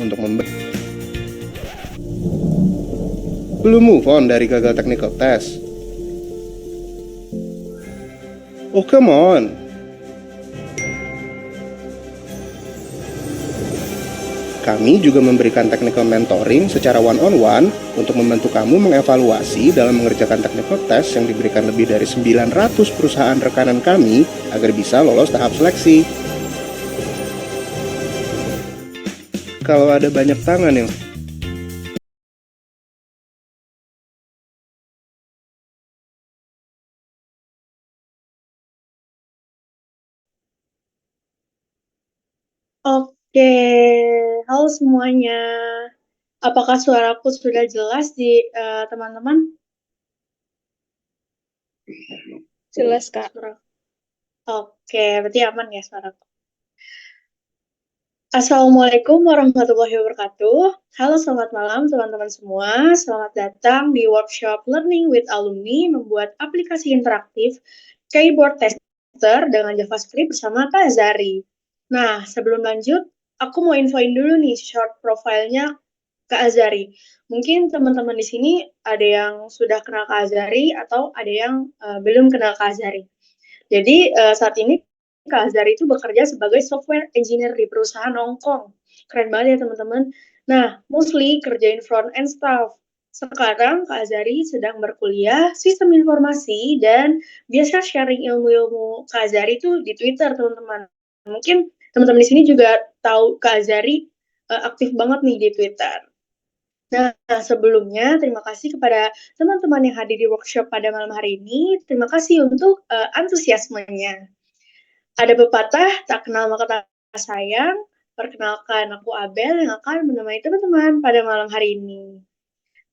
untuk belum move on dari gagal technical test. Oh, come on. Kami juga memberikan technical mentoring secara one-on-one untuk membantu kamu mengevaluasi dalam mengerjakan technical test yang diberikan lebih dari 900 perusahaan rekanan kami agar bisa lolos tahap seleksi. Kalau ada banyak tangan yang Oke, halo semuanya. Apakah suaraku sudah jelas di teman-teman? Jelas, Kak. Oke, berarti aman ya suaraku. Assalamualaikum warahmatullahi wabarakatuh. Halo, selamat malam teman-teman semua. Selamat datang di workshop Learning with Alumni membuat aplikasi interaktif keyboard tester dengan JavaScript bersama Kak Azari. Nah, sebelum lanjut, aku mau infoin dulu nih short profile-nya Kak Azari. Mungkin teman-teman di sini ada yang sudah kenal Kak Azari atau ada yang belum kenal Kak Azari. Jadi saat ini Kak Azari itu bekerja sebagai software engineer di perusahaan Hongkong. Keren banget ya teman-teman. Nah, mostly kerjain front end stuff. Sekarang Kak Azari sedang berkuliah sistem informasi dan biasa sharing ilmu-ilmu Kak Azari itu di Twitter, teman-teman. Mungkin teman-teman di sini juga tahu Kak Azari aktif banget nih di Twitter. Nah, sebelumnya terima kasih kepada teman-teman yang hadir di workshop pada malam hari ini. Terima kasih untuk antusiasmenya. Ada pepatah, tak kenal maka tak sayang. Perkenalkan, aku Abel yang akan menemani teman-teman pada malam hari ini.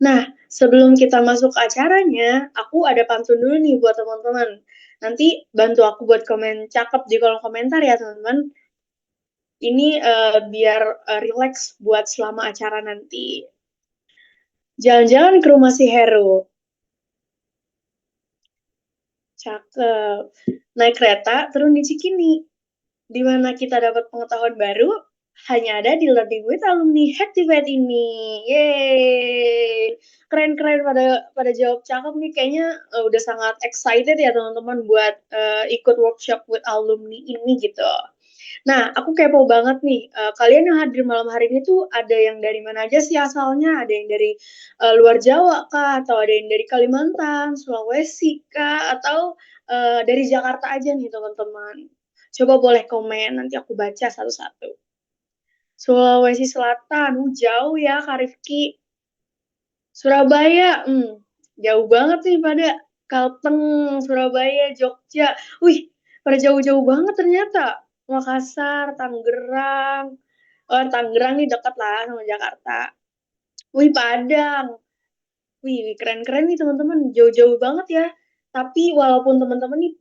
Nah, sebelum kita masuk ke acaranya, aku ada pantun dulu nih buat teman-teman. Nanti bantu aku buat komen cakep di kolom komentar ya, teman-teman. Ini biar relax buat selama acara nanti. Jalan-jalan ke rumah si Heru. Cakep. Naik kereta, turun di Cikini. Di mana kita dapat pengetahuan baru, hanya ada di Learning with Alumni Activate ini. Yeay! Keren-keren pada jawab cakep nih. Kayaknya udah sangat excited ya teman-teman buat ikut workshop with alumni ini gitu. Nah, aku kepo banget nih. Kalian yang hadir malam hari ini tuh ada yang dari mana aja sih asalnya? Ada yang dari luar Jawa kah? Atau ada yang dari Kalimantan, Sulawesi kah? Atau dari Jakarta aja nih teman-teman? Coba boleh komen, nanti aku baca satu-satu. Sulawesi Selatan, jauh ya Kak Rifki. Surabaya, jauh banget nih pada Kalteng, Surabaya, Jogja. Wih, pada jauh-jauh banget ternyata. Makassar, Tangerang. Oh, Tangerang nih dekat lah sama Jakarta. Wih, Padang. Wih, keren-keren nih teman-teman. Jauh-jauh banget ya. Tapi walaupun teman-teman nih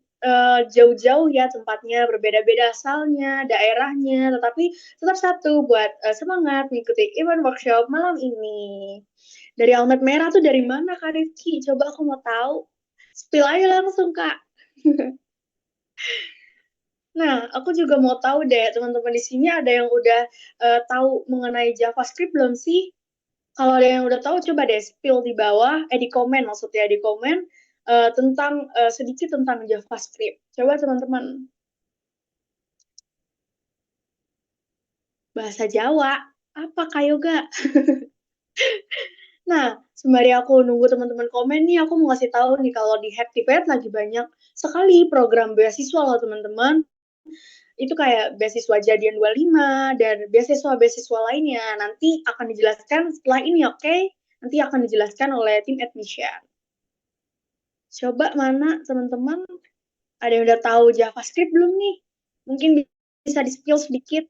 jauh-jauh ya tempatnya, berbeda-beda asalnya, daerahnya, tetapi tetap satu buat semangat mengikuti event workshop malam ini. Dari Almet Merah tuh dari mana Kak Rifki? Coba aku mau tahu. Spill aja langsung Kak. Nah, aku juga mau tahu deh, teman-teman di sini ada yang udah tahu mengenai JavaScript belum sih? Kalau ada yang udah tahu, coba deh spill di bawah, di komen maksudnya di komen tentang sedikit tentang JavaScript. Coba teman-teman, bahasa Jawa, apa Kak Yoga? Nah, sembari aku nunggu teman-teman komen nih, aku mau ngasih tahu nih kalau di Happypad lagi banyak sekali program beasiswa loh teman-teman. Itu kayak beasiswa Jadian 25 dan beasiswa-beasiswa lainnya. Nanti akan dijelaskan setelah ini, oke? Nanti akan dijelaskan oleh tim admission. Coba mana teman-teman ada yang udah tahu JavaScript belum nih? Mungkin bisa di-spill sedikit.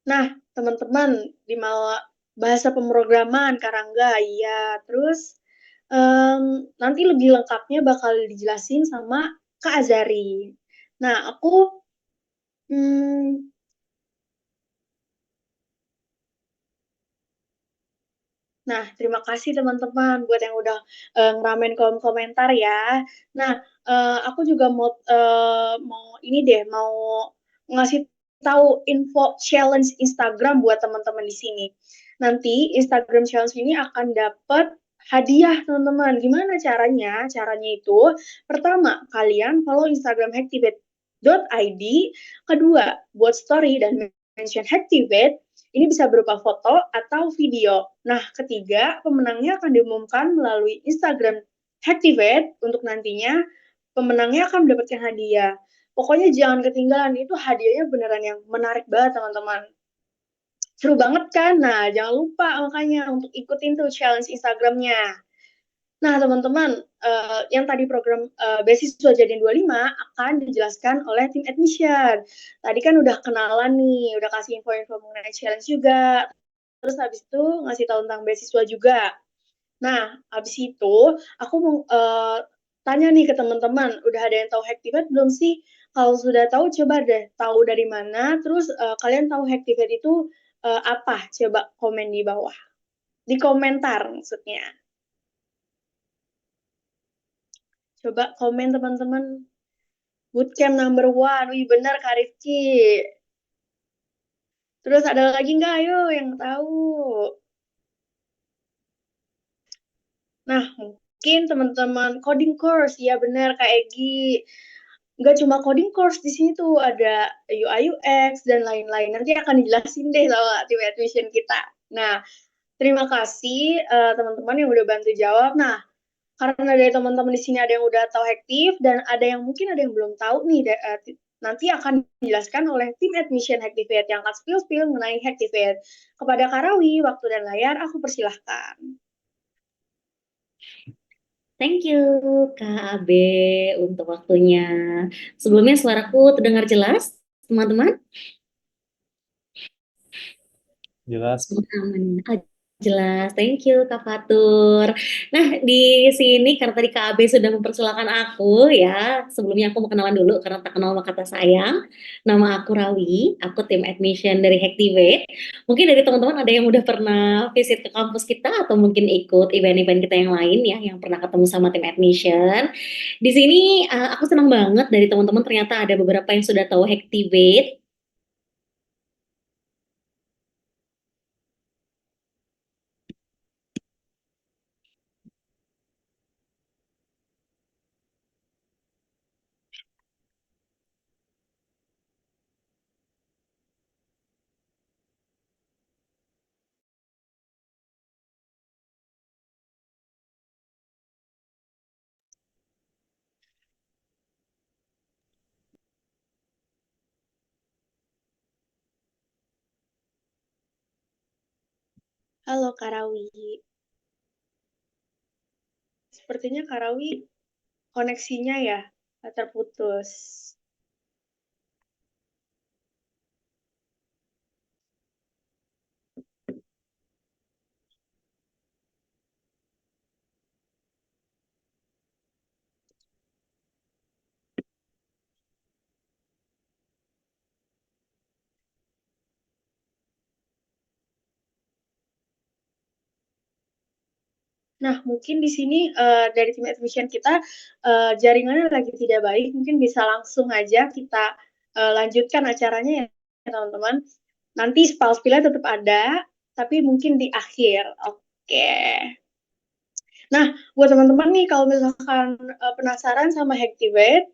Nah, teman-teman, di bahasa pemrograman Karangga, iya. Terus nanti lebih lengkapnya bakal dijelasin sama Kak Azari. Nah, aku hmm, Nah, terima kasih teman-teman buat yang udah ngeramein kolom komentar ya. Nah, aku juga mau ini deh, mau ngasih tahu info challenge Instagram buat teman-teman di sini. Nanti Instagram challenge ini akan dapat hadiah teman-teman. Gimana caranya? Caranya itu pertama, kalian follow Instagram hacktivate.id, kedua, buat story dan mention Hacktivate. Ini bisa berupa foto atau video. Nah, ketiga, pemenangnya akan diumumkan melalui Instagram Hacktivate. Untuk nantinya, pemenangnya akan mendapatkan hadiah. Pokoknya jangan ketinggalan, itu hadiahnya beneran yang menarik banget, teman-teman. Seru banget kan? Nah, jangan lupa makanya untuk ikutin tuh challenge Instagramnya. Nah, teman-teman, yang tadi program beasiswa Jadian 25 akan dijelaskan oleh tim admission. Tadi kan udah kenalan nih, udah kasih info-info mengenai challenge juga. Terus habis itu ngasih tahu tentang beasiswa juga. Nah, habis itu aku mau tanya nih ke teman-teman, udah ada yang tahu Hacktivate belum sih? Kalau sudah tahu, coba deh tahu dari mana. Terus kalian tahu Hacktivate itu apa? Coba komen di bawah. Di komentar maksudnya. Coba komen teman-teman. Bootcamp number one. Wih, benar Kak Rifki. Terus ada lagi nggak? Ayo yang tahu. Nah, mungkin teman-teman coding course. Ya benar Kak Egi. Nggak cuma coding course, di sini tuh ada UI UX dan lain-lain. Nanti akan dijelasin deh sama tim admission kita. Nah, terima kasih teman-teman yang udah bantu jawab. Nah, karena dari teman-teman di sini ada yang udah tahu Hacktiv dan ada yang mungkin ada yang belum tahu nih, nanti akan dijelaskan oleh tim admission Hacktivate yang akan spill mengenai Hacktivate. Kepada Karawi, waktu dan layar aku persilahkan. Thank you, Kak Abe, untuk waktunya. Sebelumnya suaraku terdengar jelas, teman-teman? Jelas. Aman. Jelas, thank you Kak Fatur. Nah, di sini karena tadi Kak Abe sudah mempersilahkan aku ya, sebelumnya aku mau kenalan dulu karena tak kenal maka kata sayang. Nama aku Rawi, aku tim admission dari Hacktivate. Mungkin dari teman-teman ada yang udah pernah visit ke kampus kita atau mungkin ikut event-event kita yang lain ya, yang pernah ketemu sama tim admission. Di sini aku senang banget dari teman-teman ternyata ada beberapa yang sudah tahu Hacktivate. Halo Karawi. Sepertinya Karawi koneksinya ya terputus. Nah, mungkin di sini dari tim admission kita jaringannya lagi tidak baik, mungkin bisa langsung aja kita lanjutkan acaranya ya teman-teman. Nanti spillnya tetap ada, tapi mungkin di akhir. Oke. Nah, buat teman-teman nih kalau misalkan penasaran sama Hacktivate,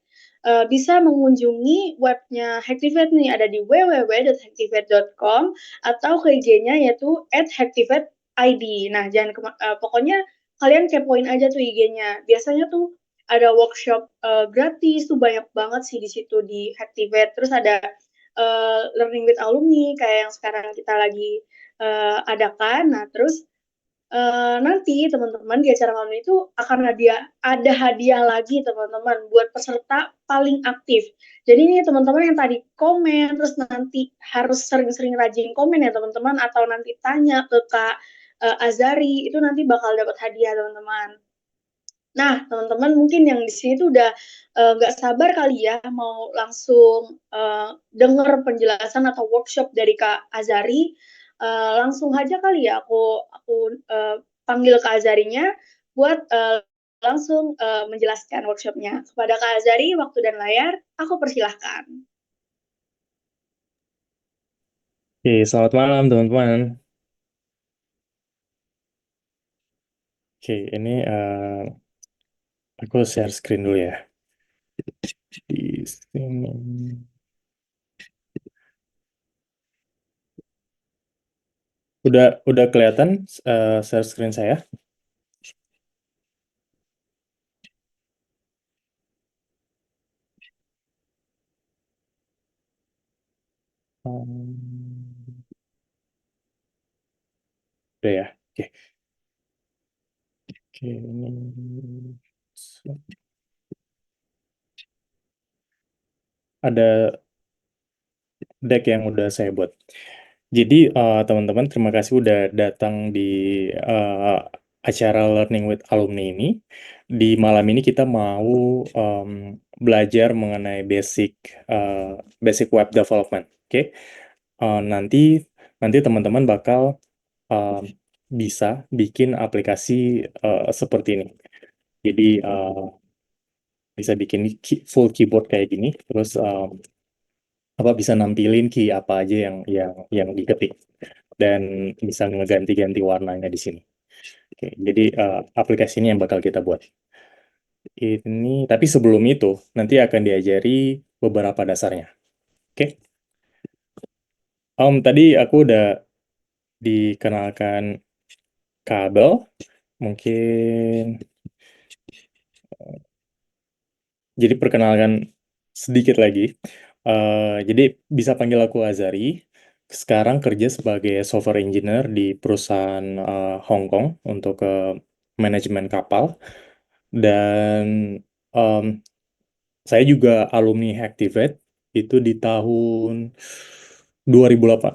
bisa mengunjungi webnya Hacktivate nih, ada di www.hacktivate.com atau ke IG-nya yaitu @hacktivate.id. Nah, pokoknya kalian kepoin aja tuh IG-nya. Biasanya tuh ada workshop gratis tuh banyak banget sih di situ di Hacktivate. Terus ada learning with alumni kayak yang sekarang kita lagi adakan. Nah, terus nanti teman-teman di acara malam itu akan ada hadiah lagi teman-teman buat peserta paling aktif. Jadi ini teman-teman yang tadi komen terus nanti harus sering-sering rajin komen ya teman-teman atau nanti tanya ke Kak Azari itu nanti bakal dapat hadiah teman-teman. Nah, teman-teman mungkin yang di sini tuh udah nggak sabar kali ya mau langsung denger penjelasan atau workshop dari Kak Azari. Langsung aja kali ya aku panggil Kak Azarinya buat langsung menjelaskan workshopnya. Kepada Kak Azari, waktu dan layar, aku persilahkan. Oke, selamat malam teman-teman. Oke, ini aku share screen dulu ya. Di sini. Udah kelihatan share screen saya? Udah ya. Oke. Oke, ini ada deck yang udah saya buat. Jadi teman-teman terima kasih udah datang di acara Learning with Alumni ini. Di malam ini kita mau belajar mengenai basic web development. Oke. Nanti teman-teman bakal bisa bikin aplikasi seperti ini. Jadi bisa bikin full keyboard kayak gini, terus bisa nampilin key apa aja yang diketik dan bisa ngeganti-ganti warnanya di sini. Oke, jadi aplikasi ini yang bakal kita buat. Ini, tapi sebelum itu nanti akan diajari beberapa dasarnya. Oke. Tadi aku udah dikenalkan kabel, mungkin jadi perkenalkan sedikit lagi. Jadi bisa panggil aku Azari. Sekarang kerja sebagai software engineer di perusahaan Hong Kong untuk manajemen kapal. Dan em, saya juga alumni Hacktivate itu di tahun 2008,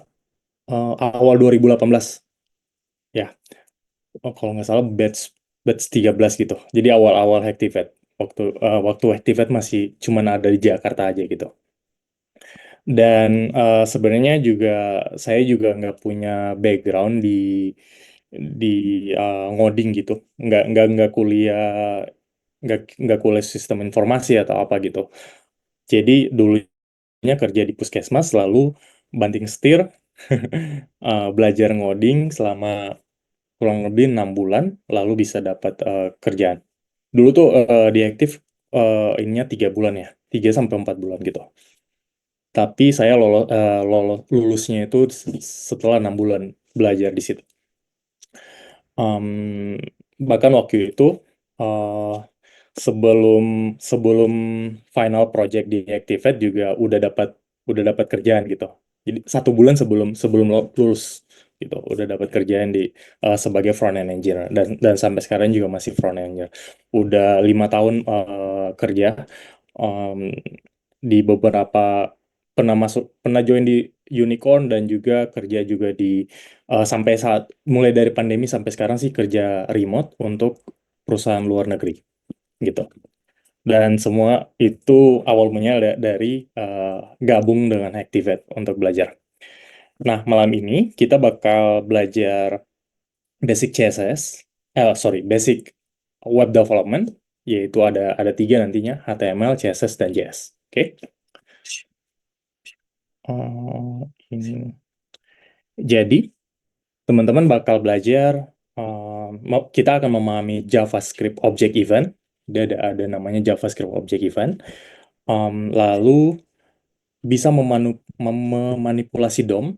awal 2018. Ya, kalau nggak salah batch 13 gitu. Jadi awal-awal Hacktivate. Waktu Hacktivate masih cuman ada di Jakarta aja gitu. Dan sebenarnya juga saya juga nggak punya background di ngoding gitu, nggak kuliah sistem informasi atau apa gitu. Jadi dulunya kerja di puskesmas, lalu banting setir belajar ngoding selama kurang lebih 6 bulan, lalu bisa dapat kerjaan. Dulu tuh di Aktif ininya 3 bulan ya, 3 sampai 4 bulan gitu. Tapi saya lulusnya itu setelah 6 bulan belajar di situ. Em, Bahkan waktu itu eh, sebelum sebelum final project di Activate juga udah dapat kerjaan gitu. Jadi 1 bulan sebelum sebelum lulus gitu udah dapat kerjaan sebagai front end engineer, dan sampai sekarang juga masih front end engineer. Udah 5 tahun kerja em, di beberapa pernah join di unicorn, dan juga kerja juga sampai mulai dari pandemi sampai sekarang sih kerja remote untuk perusahaan luar negeri gitu. Dan semua itu awal mulanya dari gabung dengan Activate untuk belajar. Nah, malam ini kita bakal belajar basic CSS, basic web development, yaitu ada 3 nantinya, HTML, CSS, dan JS. Oke? Ini. Jadi, teman-teman bakal belajar, kita akan memahami JavaScript Object Event. Dia ada namanya JavaScript Object Event. Lalu bisa memanipulasi DOM.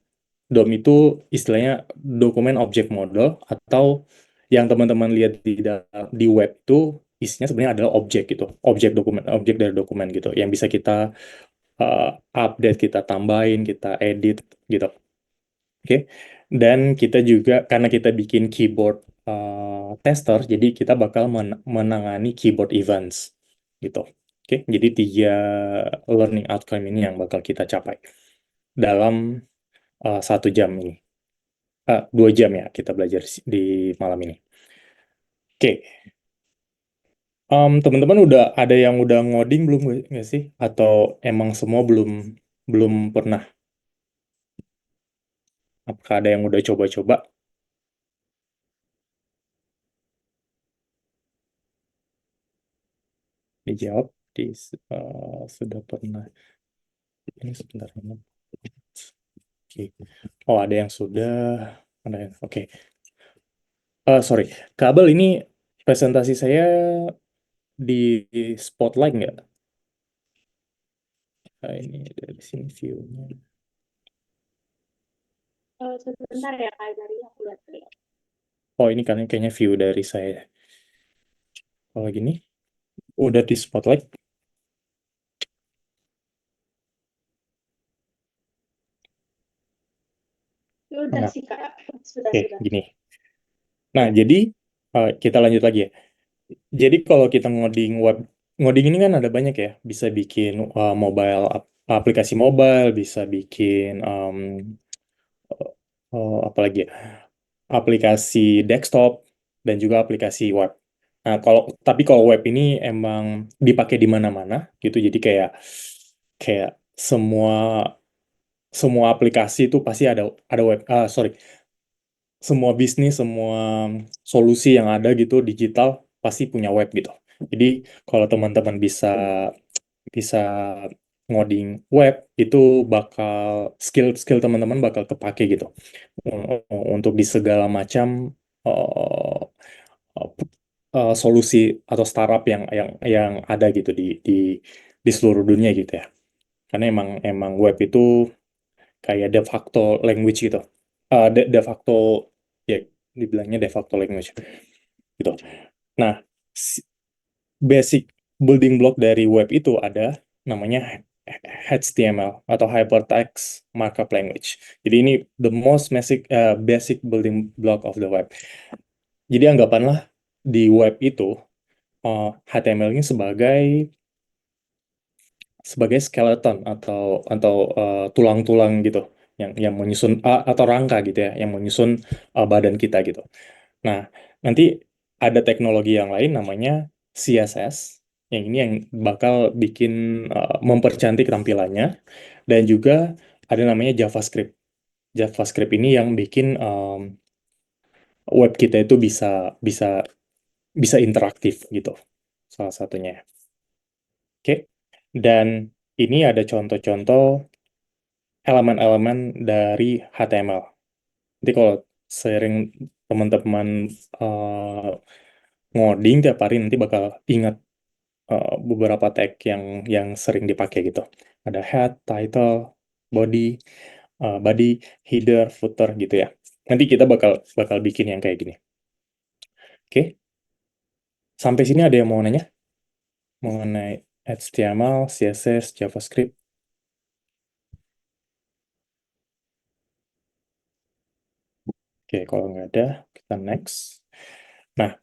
DOM itu istilahnya dokumen object model, atau yang teman-teman lihat di web itu isinya sebenarnya adalah objek gitu. Objek dari dokumen gitu yang bisa kita update, kita tambahin, kita edit gitu. Oke. Dan kita juga, karena kita bikin keyboard tester, jadi kita bakal menangani keyboard events gitu. Oke. Jadi 3 learning outcome ini yang bakal kita capai dalam 1 jam ini. 2 jam ya kita belajar di malam ini. Oke. Teman-teman udah ada yang udah ngoding belum nggak sih? Atau emang semua belum belum pernah? Apakah ada yang udah coba-coba? Dijawab sudah pernah. Ini sebentar ini. Oke. Oh, ada yang sudah. Ada yang oke. Sorry, kabel ini presentasi saya di spotlight nggak? Ini dari sini view-nya. Sebentar ya Kak, dari aku lihat dulu. Oh, ini kan kayaknya view dari saya. Kalau gini, udah di spotlight. Udah Nah, sih Kak, sudah oke, sudah. gini. Nah, jadi kita lanjut lagi ya. Jadi kalau kita ngoding ini kan ada banyak ya. Bisa bikin aplikasi mobile, bisa bikin apa lagi ya? Aplikasi desktop dan juga aplikasi web. Nah, kalau web ini emang dipakai di mana-mana gitu. Jadi kayak kayak semua semua aplikasi itu pasti ada web. Sorry, semua bisnis, semua solusi yang ada gitu digital pasti punya web gitu. Jadi kalau teman-teman bisa bisa ngoding web itu bakal skill teman-teman bakal kepake gitu untuk di segala macam uh, solusi atau startup yang ada gitu di seluruh dunia gitu ya. Karena emang web itu kayak de facto language gitu. De facto ya dibilangnya de facto language gitu. Nah, basic building block dari web itu ada namanya HTML atau Hypertext Markup Language. Jadi ini the most basic building block of the web. Jadi anggapanlah di web itu HTML ini sebagai skeleton atau tulang-tulang gitu yang menyusun atau rangka gitu ya yang menyusun badan kita gitu. Nah, nanti ada teknologi yang lain namanya CSS yang ini yang bakal bikin mempercantik tampilannya dan juga ada namanya JavaScript. JavaScript ini yang bikin web kita itu bisa bisa bisa interaktif gitu. Salah satunya. Oke. Dan ini ada contoh-contoh elemen-elemen dari HTML. Nanti kalau sering teman-teman uh, ngoding tiap hari nanti bakal ingat beberapa tag yang sering dipakai gitu. Ada head, title, body, header, footer gitu ya. Nanti kita bakal bakal bikin yang kayak gini. Oke. Sampai sini ada yang mau nanya mengenai HTML, CSS, JavaScript? Oke, kalau nggak ada, kita next. Nah,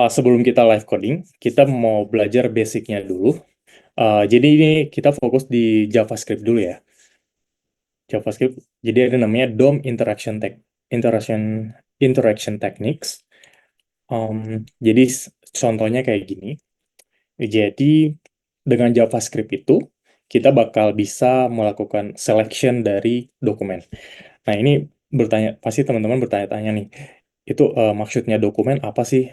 sebelum kita live coding, kita mau belajar basicnya dulu. Jadi ini kita fokus di JavaScript dulu ya. JavaScript. Jadi ada namanya DOM interaction techniques. Jadi contohnya kayak gini. Jadi dengan JavaScript itu kita bakal bisa melakukan selection dari dokumen. Nah, ini pasti teman-teman bertanya-tanya nih, itu maksudnya dokumen apa sih?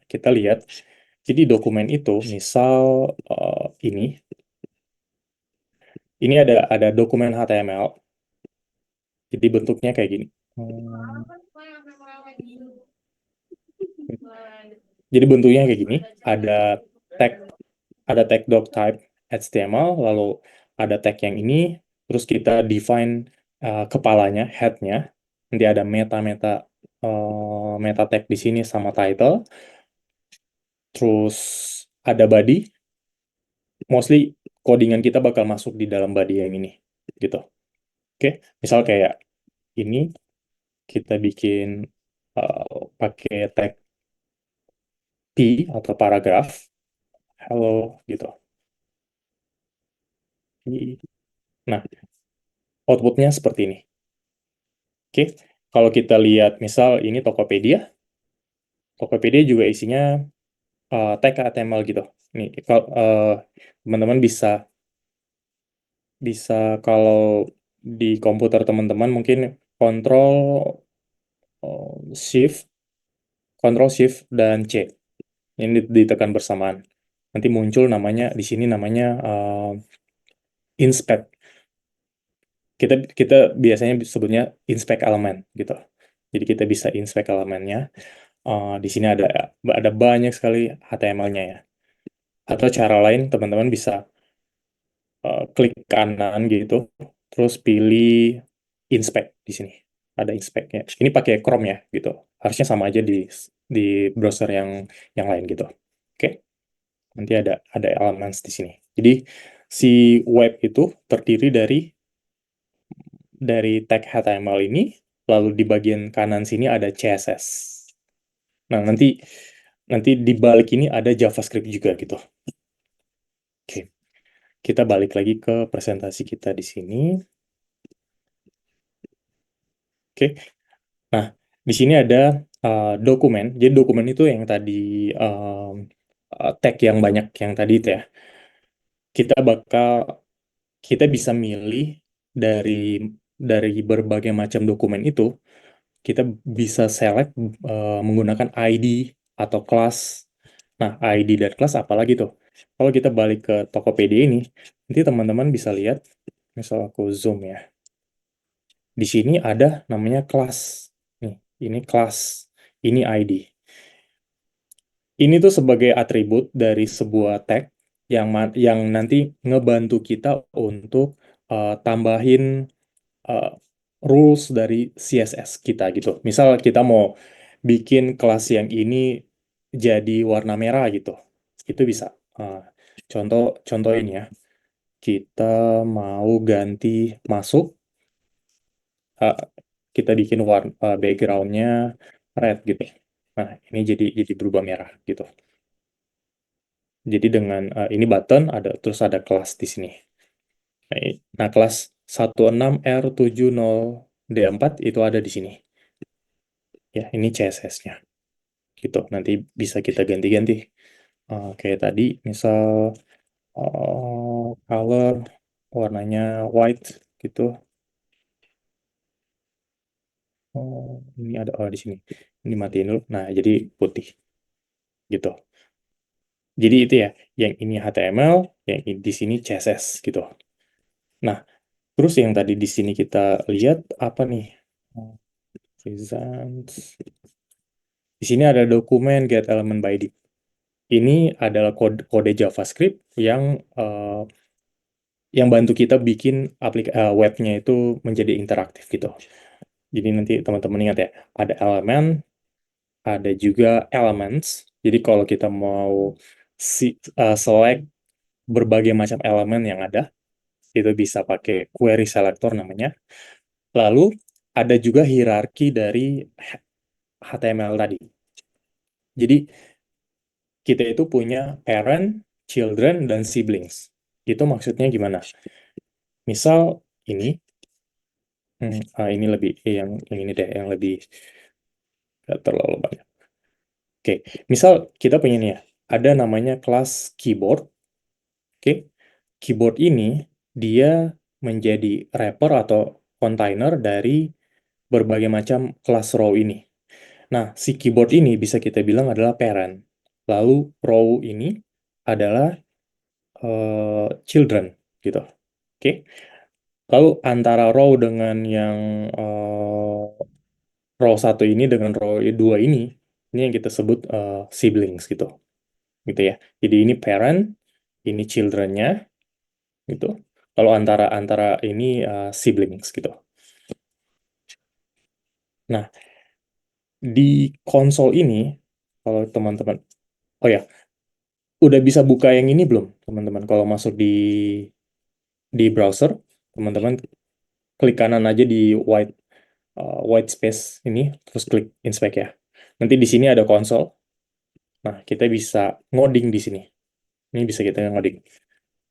Kita lihat. Jadi dokumen itu, misal ini ada dokumen HTML. Jadi bentuknya kayak gini. Jadi bentuknya kayak gini. Tag ada tag doc type HTML, lalu ada tag yang ini, terus kita define kepalanya, head-nya. Nanti ada meta tag di sini sama title. Terus ada body. Mostly codingan kita bakal masuk di dalam body yang ini, gitu. Oke, misal kayak ini kita bikin pakai tag P atau paragraf, hello gitu. Nah, outputnya seperti ini. Oke, kalau kita lihat misal ini Tokopedia juga isinya tag HTML gitu. Nih, kalau teman-teman bisa kalau di komputer teman-teman mungkin Control Shift, Control Shift dan C. Ini ditekan bersamaan. Nanti muncul namanya di sini namanya inspect. Kita biasanya sebutnya inspect elemen gitu. Jadi kita bisa inspect elemennya. Di sini ada banyak sekali HTML-nya ya. Atau cara lain teman-teman bisa klik kanan gitu, terus pilih inspect di sini. Ada inspect-nya. Ini pakai Chrome ya gitu. Harusnya sama aja di browser yang lain gitu. Oke. Nanti ada elements di sini. Jadi si web itu terdiri dari tag HTML ini, lalu di bagian kanan sini ada CSS. Nah, nanti di balik ini ada JavaScript juga gitu. Oke. Kita balik lagi ke presentasi kita di sini. Oke. Nah, di sini ada dokumen. Jadi dokumen itu yang tadi tag yang banyak yang tadi itu ya. Kita bisa milih dari berbagai macam dokumen itu. Kita bisa select menggunakan ID atau kelas. Nah, ID dan kelas apalagi tuh. Kalau kita balik ke Tokopedia ini, nanti teman-teman bisa lihat, misal aku zoom ya. Di sini ada namanya kelas. Nih, ini kelas, ini ID. Ini tuh sebagai atribut dari sebuah tag yang nanti ngebantu kita untuk tambahin uh, rules dari CSS kita gitu. Misal kita mau bikin kelas yang ini jadi warna merah gitu, itu bisa. Contoh ini ya, kita mau ganti masuk, uh, kita bikin backgroundnya red gitu. Nah, ini jadi berubah merah gitu. Jadi dengan ini button terus ada kelas di sini. Nah, kelas 16R70D4 itu ada di sini. Ya, ini CSS-nya. Gitu. Nanti bisa kita ganti-ganti. Kayak tadi, misal color warnanya white gitu. Ini ada di sini. Ini matiin dulu. Nah, jadi putih. Gitu. Jadi itu ya, yang ini HTML, yang di sini CSS gitu. Nah, terus yang tadi di sini kita lihat apa nih? Presents. Di sini ada dokumen get element by ID. Ini adalah kode JavaScript yang bantu kita bikin webnya itu menjadi interaktif gitu. Jadi nanti teman-teman ingat ya, ada elemen, ada juga elements. Jadi kalau kita mau select berbagai macam elemen yang ada, itu bisa pakai query selector namanya. Lalu ada juga hierarki dari HTML tadi. Jadi kita itu punya parent, children, dan siblings. Itu maksudnya gimana? Misal ini, ini lebih yang ini deh, yang lebih gak terlalu banyak. Oke, misal kita punya nih ya, ada namanya kelas keyboard. Oke, keyboard ini dia menjadi wrapper atau container dari berbagai macam kelas row ini. Nah, si keyboard ini bisa kita bilang adalah parent. Lalu row ini adalah children gitu. Oke. Lalu antara row dengan yang row satu ini dengan row dua ini yang kita sebut siblings gitu. Gitu ya. Jadi ini parent, ini children-nya gitu. Lalu antara antara ini siblings gitu. Nah, di konsol ini kalau teman-teman, oh ya, udah bisa buka yang ini belum, teman-teman? Kalau masuk di browser, teman-teman klik kanan aja di white space ini, terus klik inspect ya. Nanti di sini ada konsol. Nah, kita bisa ngoding di sini. Ini bisa kita ngoding.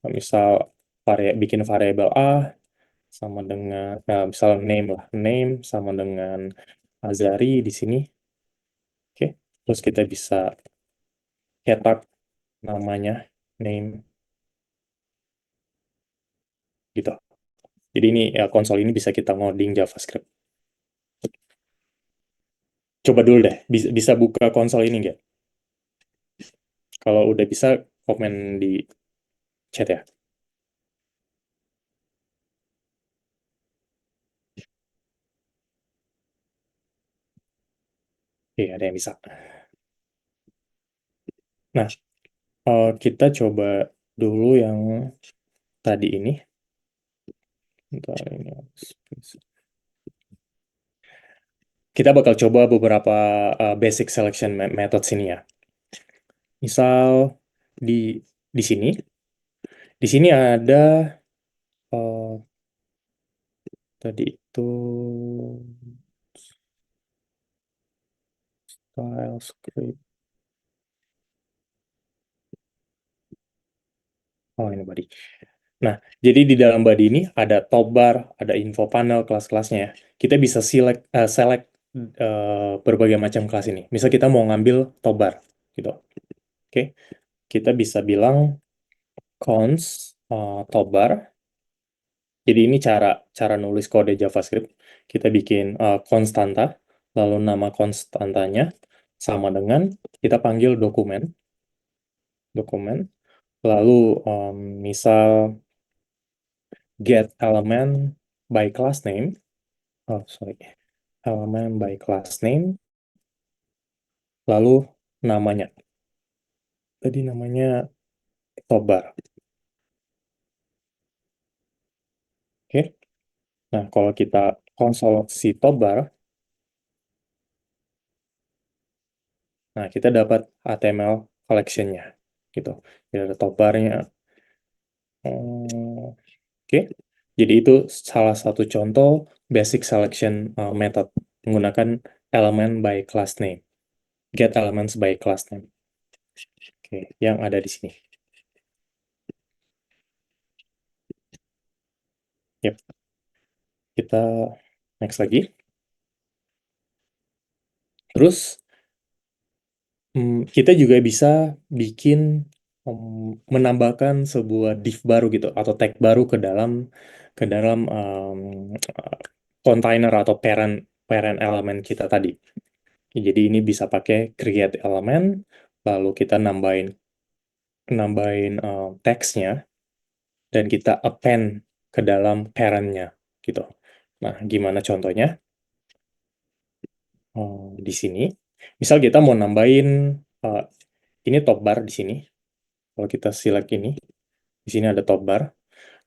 Misal bikin variabel A sama dengan misal name lah, name sama dengan Azari di sini. Oke, terus kita bisa cetak namanya name gitu. Jadi ini ya konsol ini bisa kita ngoding JavaScript Coba dulu deh, bisa buka konsol ini nggak? Kalau udah bisa, komen di chat ya. Oke, ada yang bisa. Nah, kita coba dulu yang tadi ini. Bentar, ini. Kita bakal coba beberapa basic selection method sini ya. Misal di sini, ada eh, tadi itu style script. Oh, ini body. Nah, jadi di dalam body ini ada top bar, ada info panel, kelas-kelasnya ya. Kita bisa select berbagai macam kelas ini. Misal kita mau ngambil top bar, gitu. Oke, kita bisa bilang cons top bar. Jadi ini cara nulis kode JavaScript. Kita bikin konstanta, lalu nama konstantanya sama dengan kita panggil dokumen, lalu misal get element by class name, element by class name, lalu namanya. Tadi namanya tobar. Oke. Nah, kalau kita konsol si tobar, nah kita dapat HTML collection-nya. Gitu. Jadi ada tobarnya. Oke. Jadi itu salah satu contoh basic selection method menggunakan element by class name. Get elements by class name. Oke, yang ada di sini. Yep. Kita next lagi. Terus kita juga bisa bikin menambahkan sebuah div baru gitu atau tag baru ke dalam container atau parent elemen kita tadi. Jadi ini bisa pakai create element, lalu kita nambahin teksnya dan kita append ke dalam parent-nya gitu. Nah, gimana contohnya? Di sini, misal kita mau nambahin ini top bar di sini. Kalau kita select ini, di sini ada top bar.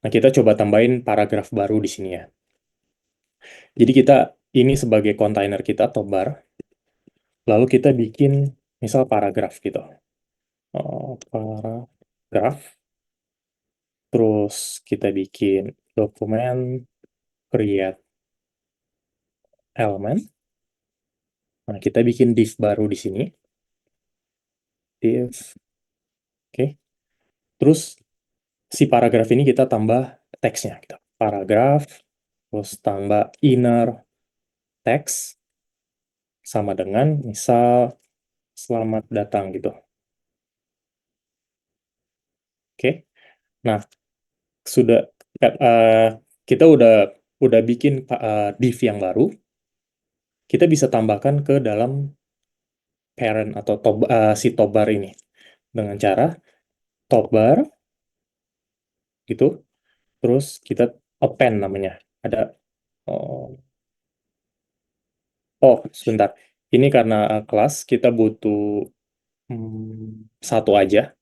Nah, kita coba tambahin paragraf baru di sini ya. Jadi kita ini sebagai kontainer kita top bar. Lalu kita bikin misal paragraf gitu. Paragraf. Terus kita bikin dokumen create element. Nah, kita bikin div baru di sini. Div. Oke. Terus si paragraf ini kita tambah teksnya gitu. Paragraf, terus tambah inner text sama dengan misal selamat datang gitu. Oke. Nah, sudah kita udah bikin div yang baru. Kita bisa tambahkan ke dalam parent atau si tobar ini dengan cara tobar gitu. Terus kita append namanya. Ada sebentar. Ini karena kelas kita butuh satu aja.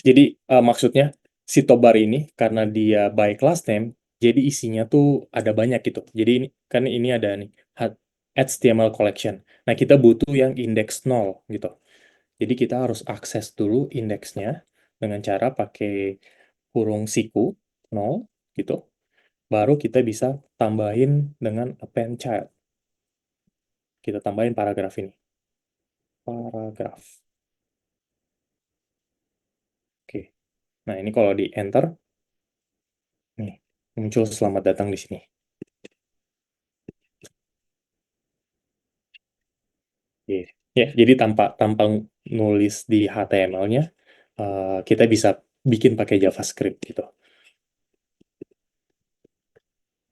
Jadi maksudnya si tobar ini karena dia by class name, jadi isinya tuh ada banyak gitu. Jadi ini ada nih HTML collection. Nah, kita butuh yang indeks 0 gitu. Jadi kita harus akses dulu indeksnya dengan cara pakai kurung siku 0 gitu. Baru kita bisa tambahin dengan append child. Kita tambahin paragraf ini. Paragraf. Oke. Nah, ini kalau di enter, nih, muncul selamat datang di sini. Ya, jadi tanpa nulis di HTML-nya, kita bisa bikin pakai JavaScript gitu.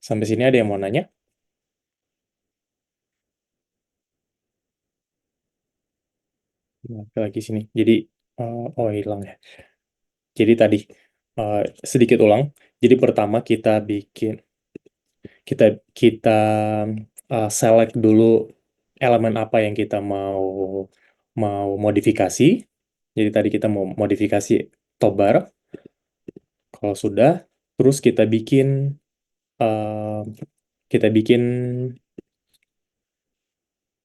Sampai sini ada yang mau nanya? lagi sini. Jadi oh hilang ya. Jadi tadi sedikit ulang. Jadi pertama kita kita select dulu elemen apa yang kita mau mau modifikasi. Jadi tadi kita mau modifikasi tobar. Kalau sudah, terus eh, kita bikin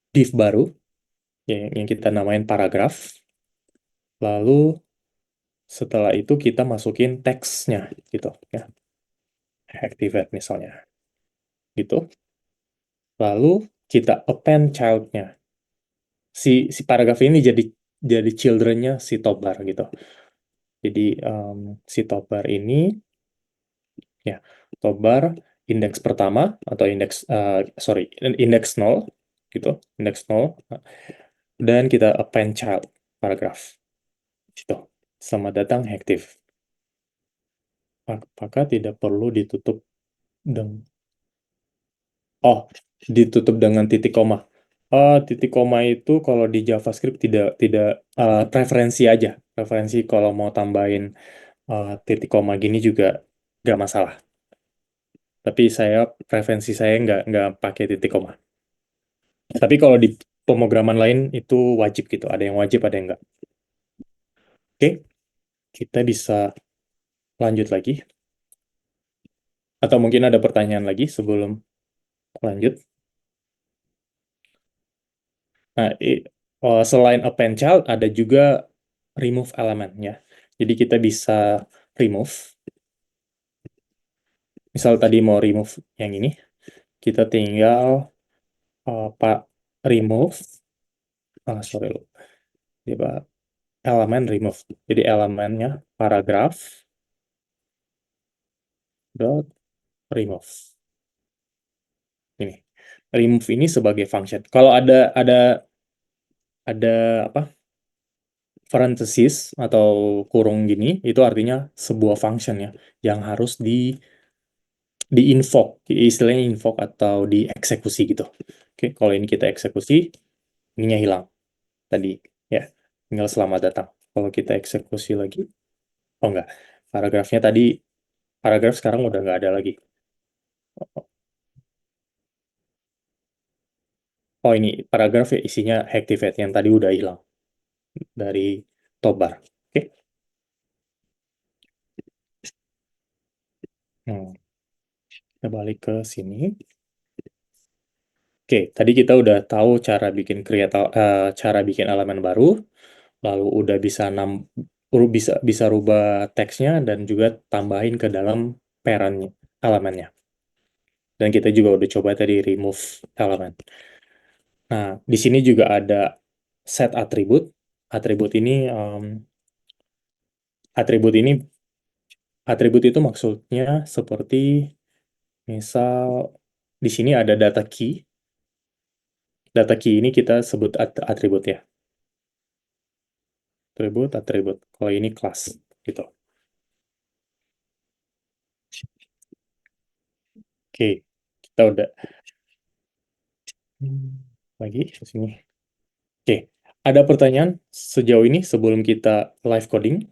div baru yang kita namain paragraf. Lalu setelah itu kita masukin teksnya gitu ya. Activate misalnya. Gitu. Lalu kita append child-nya. Si paragraf ini jadi children-nya si tobar gitu. Jadi si tobar ini ya tobar indeks pertama atau indeks 0 gitu, indeks 0 dan kita append child paragraf. Gitu. Selamat datang Hektif. Apakah tidak perlu ditutup dengan ditutup dengan titik koma. Titik koma itu kalau di JavaScript tidak preferensi aja. Preferensi kalau mau tambahin titik koma gini juga nggak masalah. Tapi preferensi saya nggak pakai titik koma. Tapi kalau di pemrograman lain itu wajib gitu. Ada yang wajib, ada yang nggak. Oke, kita bisa lanjut lagi. Atau mungkin ada pertanyaan lagi sebelum lanjut. Nah, selain append child, ada juga remove element ya. Jadi kita bisa remove. Misal tadi mau remove yang ini, kita tinggal remove, sorry, elemen remove. Jadi elemennya paragraph dot remove. Ini remove ini sebagai function. Kalau ada apa? Parenthesis atau kurung gini, itu artinya sebuah function ya yang harus di invoke, istilahnya invoke atau dieksekusi gitu. Oke, kalau ini kita eksekusi, ininya hilang tadi ya, tinggal selamat datang. Kalau kita eksekusi lagi, oh enggak, paragraf sekarang udah nggak ada lagi. Oh ini paragraf ya isinya Hektifet yang tadi udah hilang dari tobar. Oke. Kita balik ke sini. Oke, tadi kita udah tahu cara bikin elemen baru, lalu udah bisa rubah teksnya dan juga tambahin ke dalam parent elemennya. Dan kita juga udah coba tadi remove elemen. Nah, di sini juga ada set atribut. Atribut ini atribut itu maksudnya seperti misal di sini ada data key. Data key ini kita sebut atribut ya. Atribut. Kalau ini kelas gitu. Oke, kita udah lagi ke sini. Oke, ada pertanyaan sejauh ini sebelum kita live coding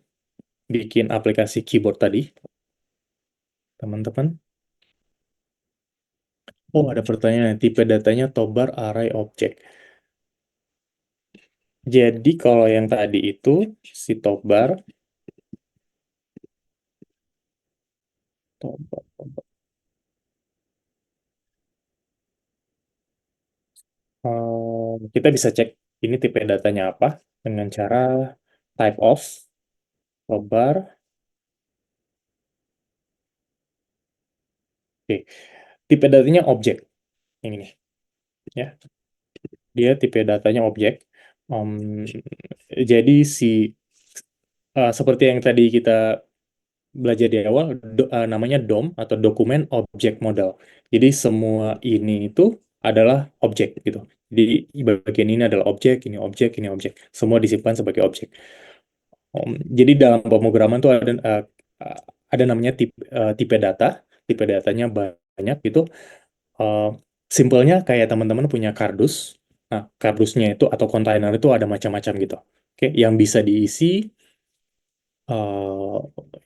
bikin aplikasi keyboard tadi, teman-teman? Oh, ada pertanyaan. Tipe datanya tobar array object. Jadi kalau yang tadi itu si tobar kita bisa cek ini tipe datanya apa dengan cara type of tobar. Oke, tipe datanya objek yang ini ya. Dia tipe datanya objek. Jadi seperti yang tadi kita belajar di awal, namanya DOM atau dokumen object model. Jadi semua ini itu adalah objek gitu. Jadi bagian ini adalah objek, ini objek, ini objek. Semua disimpan sebagai objek. Jadi dalam pemrograman tuh ada namanya tipe data. Tipe datanya banyak gitu. Simpelnya kayak teman-teman punya kardus. Nah, kardusnya itu atau kontainer itu ada macam-macam gitu. Oke, yang bisa diisi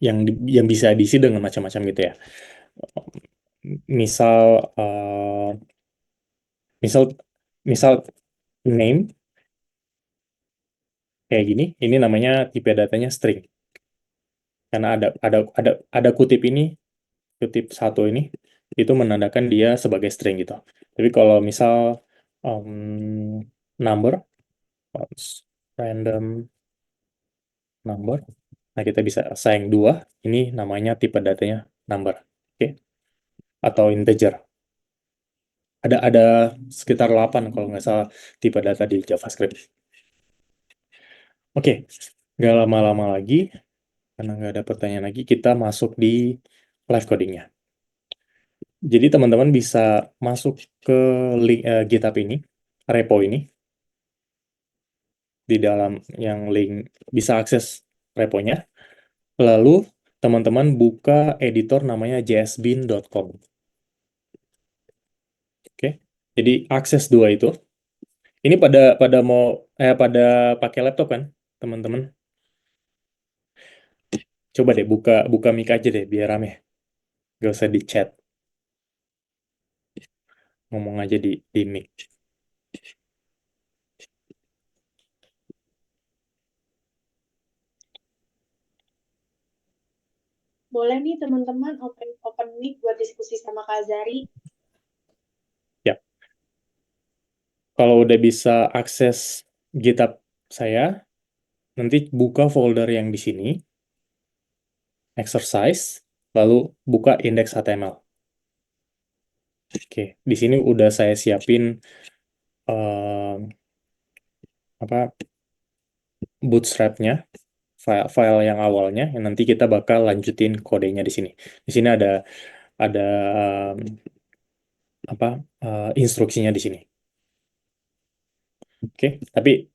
yang bisa diisi dengan macam-macam gitu ya. Misal misal misal name kayak gini, ini namanya tipe datanya string. Karena ada kutip ini, kutip satu ini, itu menandakan dia sebagai string gitu. Tapi kalau misal number, random number, nah kita bisa assign 2, ini namanya tipe datanya number, oke? Atau integer. Ada sekitar 8 kalau nggak salah tipe data di JavaScript. Oke, nggak lama-lama lagi, karena nggak ada pertanyaan lagi, kita masuk di live codingnya. Jadi teman-teman bisa masuk ke link GitHub ini, repo ini, di dalam yang link bisa akses reponya. Lalu teman-teman buka editor namanya jsbean.com. Oke, jadi akses dua itu. Ini pada pakai laptop kan, teman-teman? Coba deh buka mic aja deh biar rame. Gak usah di chat. Ngomong aja di mic. Boleh nih teman-teman open mic buat diskusi sama Kak Zari. Ya. Kalau udah bisa akses GitHub saya, nanti buka folder yang di sini, exercise, lalu buka index HTML. Oke, di sini udah saya siapin apa bootstrap-nya, file yang awalnya, yang nanti kita bakal lanjutin kodenya di sini. Di sini ada um, instruksinya di sini. Oke, tapi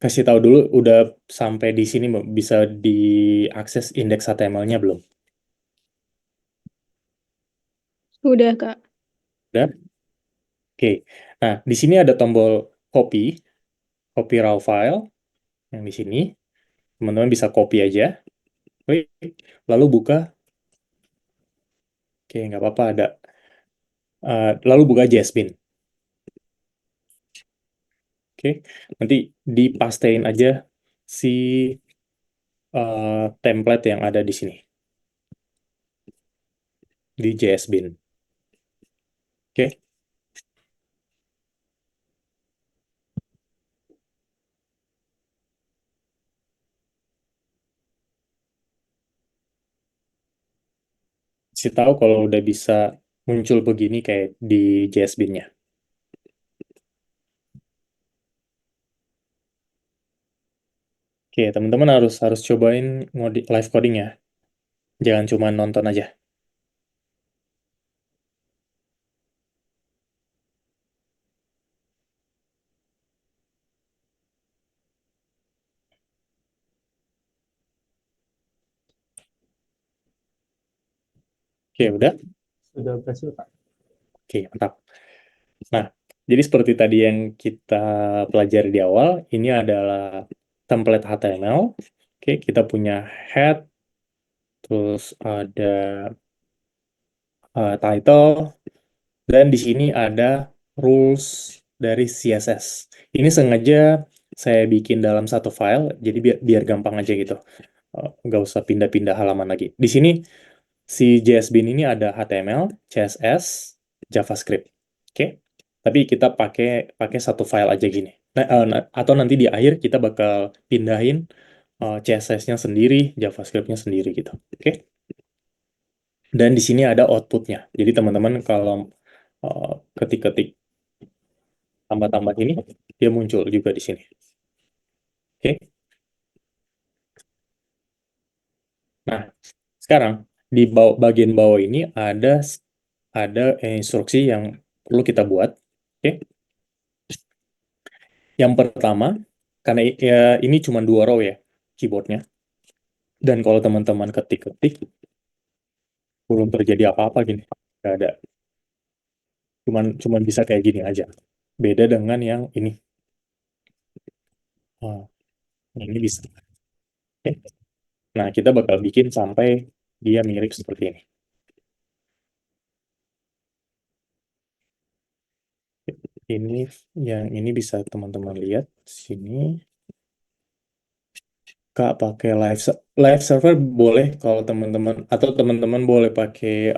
kasih tahu dulu udah sampai di sini bisa diakses indeks HTML-nya belum? Udah, Kak. Udah? Oke. Nah, di sini ada tombol copy raw file yang di sini. Teman-teman bisa copy aja. Klik, lalu buka. Oke, nggak apa-apa ada. Lalu buka JSBean. Oke, nanti dipastein aja si template yang ada di sini di JSBean. Oke, kasih tahu kalau udah bisa muncul begini kayak di JSBean-nya. Oke, teman-teman harus cobain live coding ya. Jangan cuma nonton aja. Oke, udah? Sudah berhasil, Pak. Oke, mantap. Nah, jadi seperti tadi yang kita pelajari di awal, ini adalah template HTML. Oke, kita punya head, terus ada title, dan di sini ada rules dari CSS. Ini sengaja saya bikin dalam satu file, jadi biar gampang aja gitu. Nggak usah pindah-pindah halaman lagi. Di sini si JSBean ini ada HTML, CSS, JavaScript. Oke? Tapi kita pakai satu file aja gini. Atau nanti di akhir kita bakal pindahin CSS-nya sendiri, JavaScript-nya sendiri gitu. Oke? Dan di sini ada output-nya. Jadi teman-teman kalau ketik-ketik tambah-tambah ini, dia muncul juga di sini. Oke? Nah, sekarang di bagian bawah ini ada instruksi yang perlu kita buat. Oke? Yang pertama, karena ya, ini cuma 2 row ya keyboardnya. Dan kalau teman-teman ketik-ketik, belum terjadi apa-apa gini. Nggak ada. Cuman bisa kayak gini aja. Beda dengan yang ini. Ini bisa. Oke. Nah, kita bakal bikin sampai dia mirip seperti ini. Ini yang ini bisa teman-teman lihat sini. Kak pakai live server boleh kalau teman-teman, atau teman-teman boleh pakai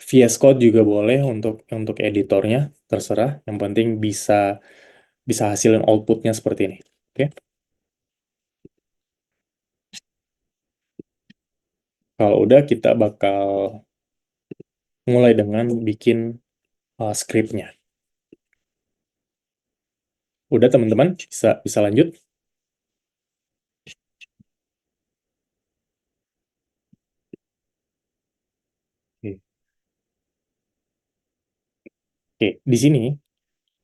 VS Code juga boleh untuk editornya, terserah. Yang penting bisa bisa hasilin outputnya seperti ini. Oke. Kalau udah, kita bakal mulai dengan bikin scriptnya. Udah teman-teman, bisa bisa lanjut. Oke. Oke, di sini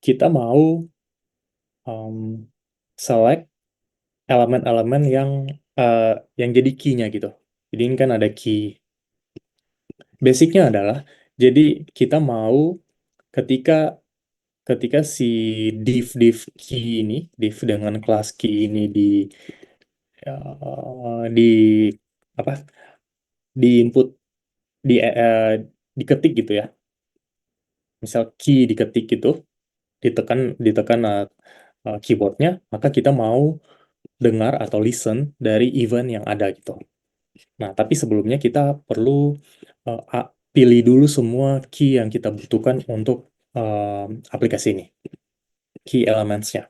kita mau select elemen-elemen yang jadi key-nya gitu. Jadi ini kan ada key. Basicnya adalah, jadi kita mau ketika ketika si div key ini, div dengan kelas key ini di apa, di input, diketik gitu ya. Misal key diketik gitu, ditekan ditekan keyboardnya, maka kita mau dengar atau listen dari event yang ada gitu. Nah, tapi sebelumnya kita perlu pilih dulu semua key yang kita butuhkan untuk aplikasi ini, key elements-nya.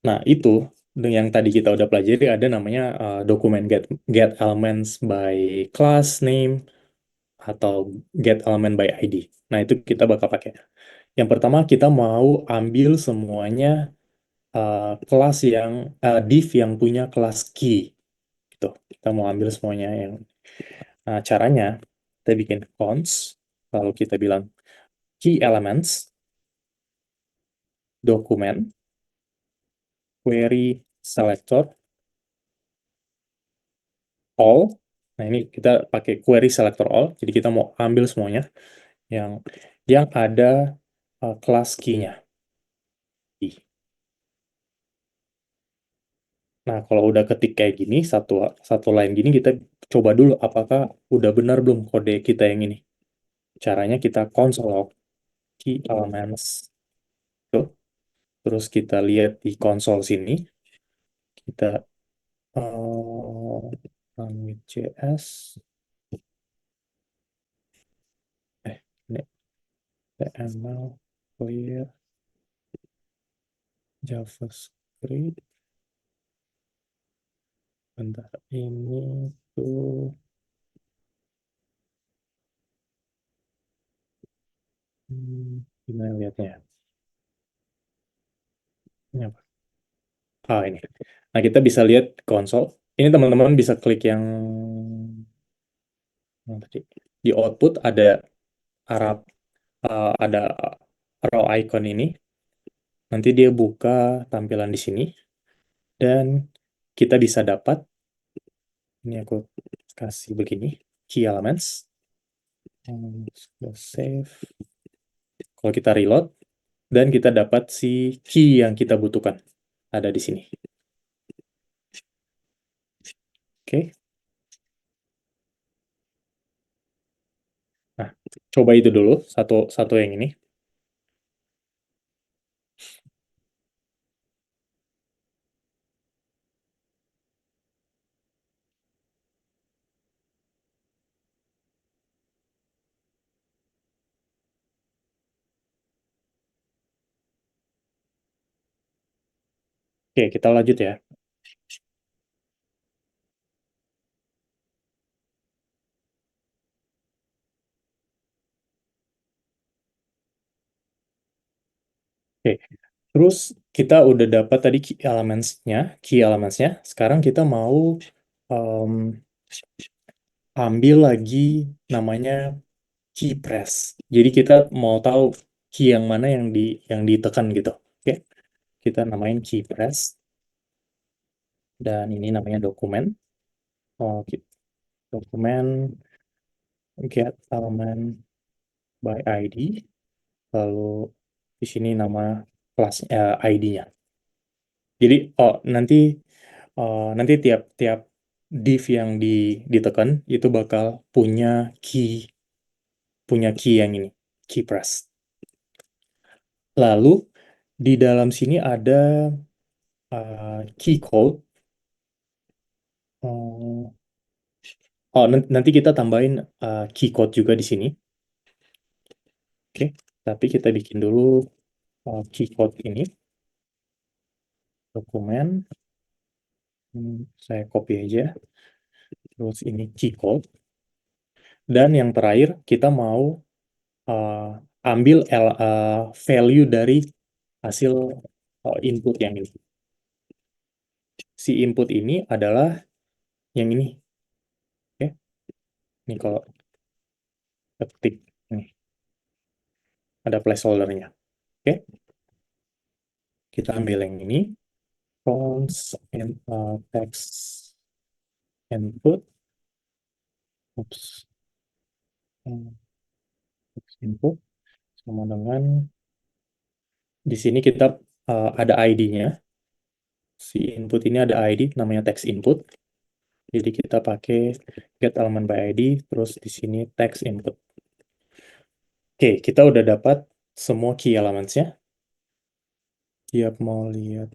Nah, itu yang tadi kita udah pelajari, ada namanya dokumen get elements by class name atau get element by ID. Nah, itu kita bakal pakai. Yang pertama, kita mau ambil semuanya kelas yang div yang punya kelas key gitu. Kita mau ambil semuanya yang caranya kita bikin cons, lalu kita bilang key elements dokumen query selector all. Nah, ini kita pakai query selector all, jadi kita mau ambil semuanya yang ada kelas key-nya. Nah, kalau udah ketik kayak gini, satu line gini, kita coba dulu apakah udah benar belum kode kita yang ini. Caranya kita console log key elements. Tuh. Terus kita lihat di konsol sini, kita run with JS. Ini HTML clear JavaScript. Bentar, ini tuh gimana lihatnya? Ini apa? Ini. Nah, kita bisa lihat konsol. Ini teman-teman bisa klik yang tadi. Di output ada Arab, ada arrow icon ini. Nanti dia buka tampilan di sini. Dan kita bisa dapat, ini aku kasih begini, key elements. Save. Kalau kita reload, dan kita dapat si key yang kita butuhkan. Ada di sini. Oke. Nah, coba itu dulu, satu yang ini. Oke, kita lanjut ya. Oke, terus kita udah dapat tadi key elements-nya. Sekarang kita mau ambil lagi namanya key press. Jadi kita mau tahu key yang mana yang ditekan gitu. Oke, kita namain key press. Dan ini namanya dokumen. Dokumen get element by ID. Lalu di sini nama kelas ID-nya. Jadi nanti tiap div yang ditekan itu bakal punya key yang ini, key press. Lalu di dalam sini ada key code. Nanti kita tambahin key code juga di sini. Oke, tapi kita bikin dulu key code ini, dokumen. Saya copy aja. Terus ini key code. Dan yang terakhir kita mau ambil value dari hasil input yang ini. Si input ini adalah yang ini. Oke. Ini kalau ketik nih ada placeholder-nya. Oke. Kita ambil yang ini. Const text input. Oops. Text input sama dengan di sini kita ada ID-nya. Si input ini ada ID namanya text input. Jadi kita pakai get element by ID, terus di sini text input. Oke, kita udah dapat semua key elements-nya. Tiap mau lihat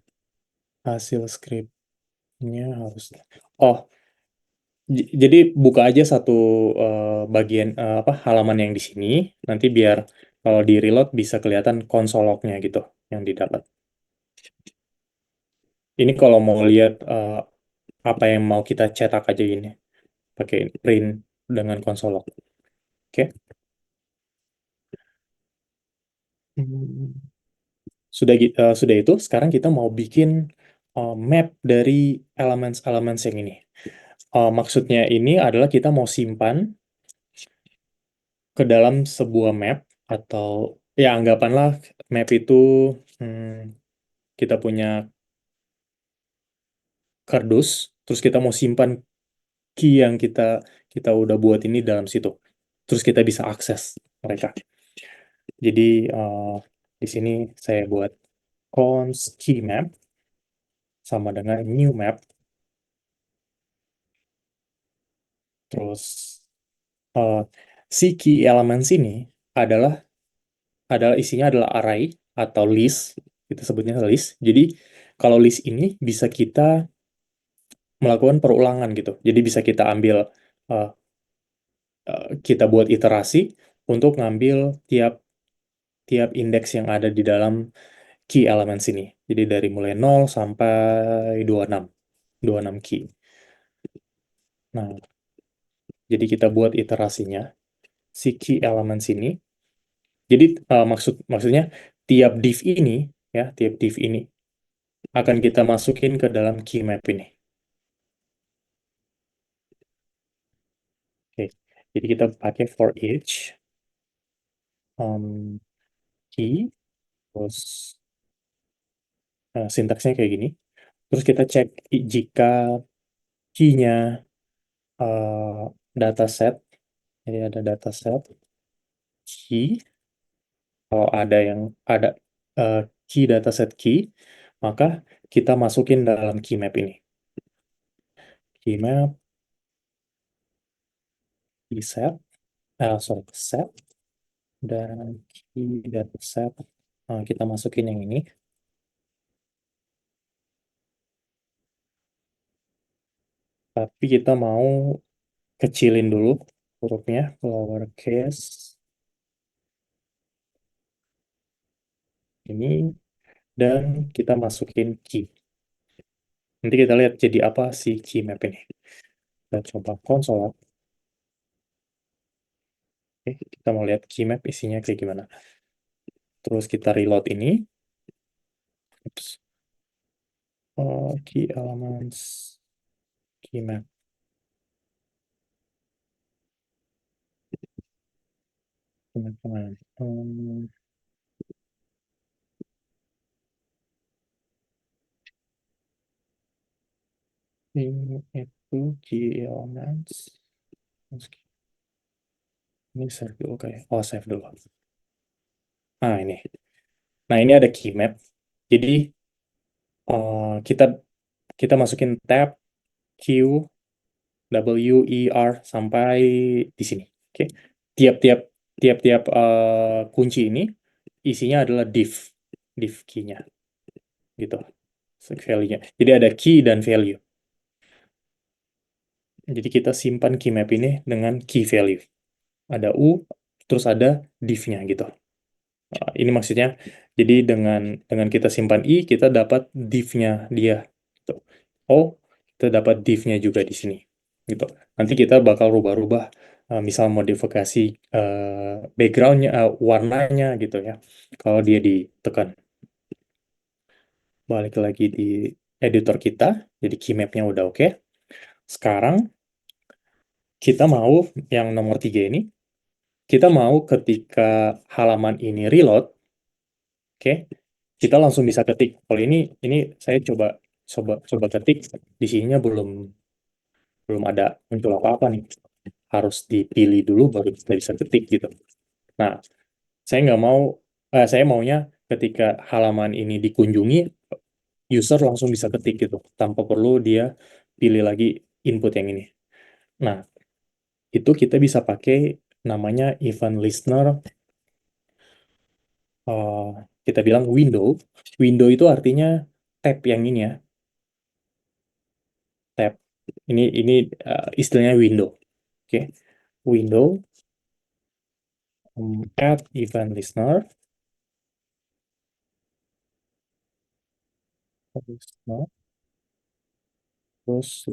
hasil script-nya harus. Oh, jadi buka aja satu bagian halaman yang di sini. Nanti biar kalau di reload bisa kelihatan konsol log-nya gitu yang didapat. Ini kalau mau lihat apa yang mau kita cetak aja ini, pakai print dengan konsol log. Oke. Sudah itu, sekarang kita mau bikin map dari elements yang ini. Maksudnya ini adalah kita mau simpan ke dalam sebuah map, atau ya anggapanlah map itu kita punya kardus, terus kita mau simpan key yang kita udah buat ini dalam situ. Terus kita bisa akses mereka. Jadi di sini saya buat const key map sama dengan new map. Terus si key elements ini adalah isinya adalah array atau list, kita sebutnya list. Jadi kalau list ini bisa kita melakukan perulangan gitu. Jadi bisa kita ambil kita buat iterasi untuk ngambil tiap indeks yang ada di dalam key elements ini. Jadi dari mulai 0 sampai 26 key. Nah, jadi kita buat iterasinya si key elements ini. Jadi maksudnya tiap div ini akan kita masukin ke dalam key map ini. Oke, jadi kita pakai for each key, terus sintaksnya kayak gini. Terus kita cek jika key-nya dataset, jadi ada dataset key. Kalau ada key dataset key, maka kita masukin dalam key map ini. Key map di set, set, dan key dataset kita masukin yang ini. Tapi kita mau kecilin dulu hurufnya, lowercase ini, dan kita masukin key. Nanti kita lihat jadi apa si key map ini. Kita coba konsol. Oke, kita mau lihat key map isinya kayak gimana. Terus kita reload ini. Oops. Key elements, key map. Ini itu key elements. Ini save dulu kayak. Oh, save dulu. Nah, ini. Nah, ini ada key map. Jadi kita masukin tab Q, W, E, R sampai di sini. Oke. Tiap-tiap kunci ini isinya adalah div key-nya gitu. Value-nya. Jadi ada key dan value. Jadi kita simpan key map ini dengan key value. Ada U, terus ada div-nya gitu. Ini maksudnya, jadi dengan kita simpan I, kita dapat div-nya dia. Gitu. O, kita dapat div-nya juga di sini. Gitu. Nanti kita bakal rubah-rubah, misal modifikasi background-nya, warnanya gitu ya. Kalau dia ditekan. Balik lagi di editor kita, jadi key map-nya udah oke. Sekarang, kita mau yang nomor 3 ini, kita mau ketika halaman ini reload, oke, kita langsung bisa ketik. Kalau ini saya coba ketik, di sininya belum ada muncul apa-apa nih. Harus dipilih dulu baru kita bisa ketik gitu. Nah, saya maunya ketika halaman ini dikunjungi, user langsung bisa ketik gitu, tanpa perlu dia pilih lagi input yang ini. Nah, itu kita bisa pakai namanya event listener. Kita bilang window. Window itu artinya tab yang ini ya. Tab. Ini istilahnya window. Oke. Window add event listener. Terus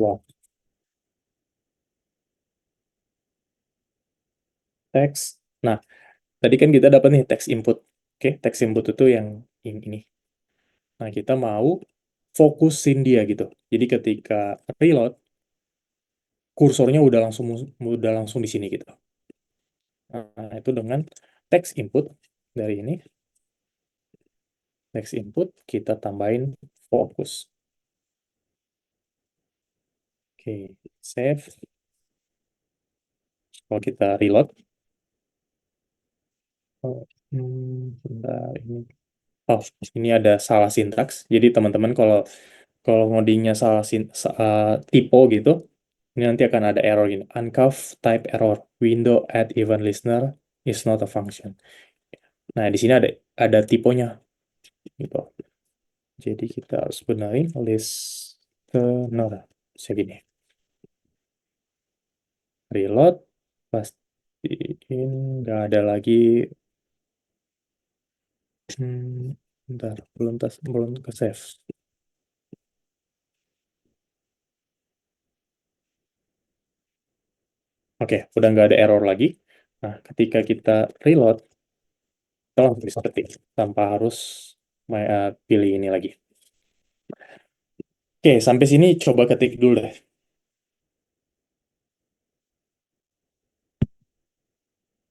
text. Nah, tadi kan kita dapat nih text input. Oke, text input itu yang ini. Nah, kita mau fokusin dia gitu. Jadi ketika reload, kursornya udah langsung di sini gitu. Nah, itu dengan text input dari ini. Text input kita tambahin fokus. Oke, save. Kalau kita reload, bentar, ini ada salah sintaks. Jadi teman-teman kalau ngodingnya salah typo gitu, ini nanti akan ada error gini. Uncov type error. Window add event listener is not a function. Nah, di sini ada tiponya gitu. Jadi kita harus benerin listener. Segini. Reload, pastiin nggak ada lagi. Bentar, belum ke save. Oke, udah nggak ada error lagi. Nah, ketika kita reload, kita langsung bisa ketik tanpa harus pilih ini lagi. Oke, sampai sini coba ketik dulu deh.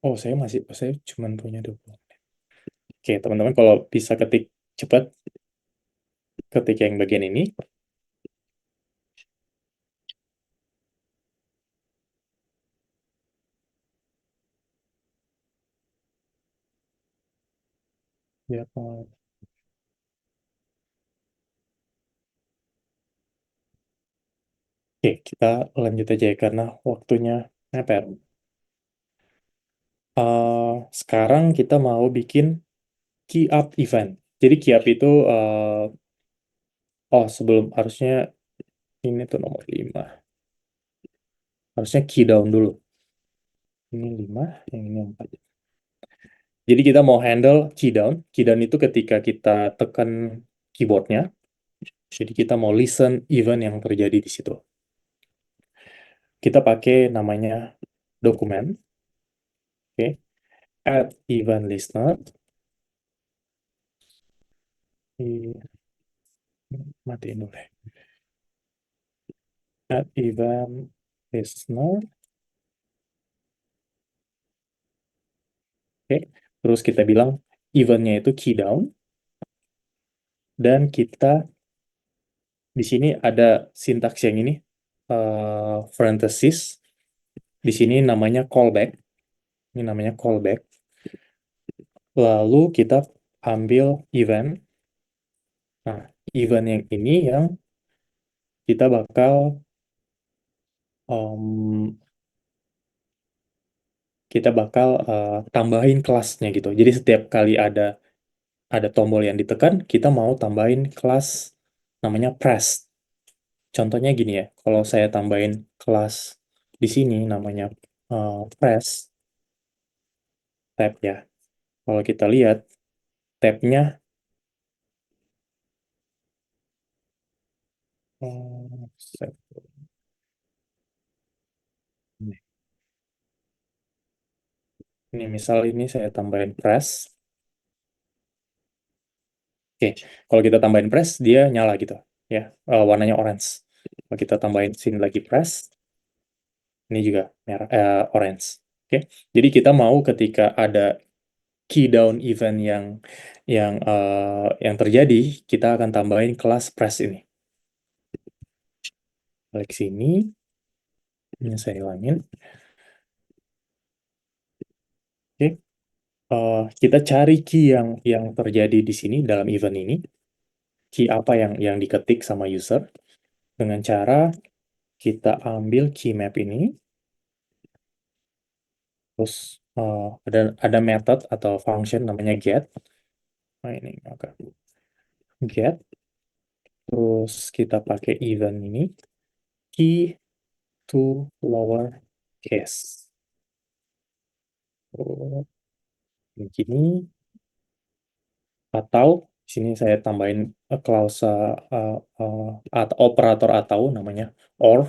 Oh, saya cuma punya 20 menit. Oke, teman-teman kalau bisa ketik cepat, ketik yang bagian ini. Ya, oke, kita lanjut aja ya, karena waktunya mepet. Sekarang kita mau bikin key up event. Jadi key up itu, sebelum harusnya ini tuh nomor 5. Harusnya key down dulu. Ini 5, yang ini 4. Jadi kita mau handle key down. Key down itu ketika kita tekan keyboardnya. Jadi kita mau listen event yang terjadi di situ. Kita pakai namanya dokumen. Oke. Add event listener. Matiin dulu deh. Add event listener. Oke. Terus kita bilang eventnya itu key down. Dan kita di sini ada sintaks yang ini, parenthesis. Di sini namanya callback. Ini namanya callback. Lalu kita ambil event. Nah, event yang ini yang kita bakal em, tambahin kelasnya gitu. Jadi setiap kali ada tombol yang ditekan, kita mau tambahin kelas namanya press. Contohnya gini ya, kalau saya tambahin kelas di sini namanya press tab ya. Kalau kita lihat tabnya set. Ini misal ini saya tambahin press. Oke, kalau kita tambahin press dia nyala gitu ya, warnanya orange. Kalau kita tambahin sini lagi press, ini juga merah, orange. Oke, jadi kita mau ketika ada key down event yang terjadi, kita akan tambahin kelas press ini. Balik sini, ini saya hilangin. Oke, kita cari key yang terjadi di sini dalam event ini. Key apa yang diketik sama user dengan cara kita ambil key map ini, terus ada method atau function namanya get. Nah, ini oke. Get, terus kita pakai event ini key to lower case. Oh, begini, atau sini saya tambahin klausa atau operator atau namanya or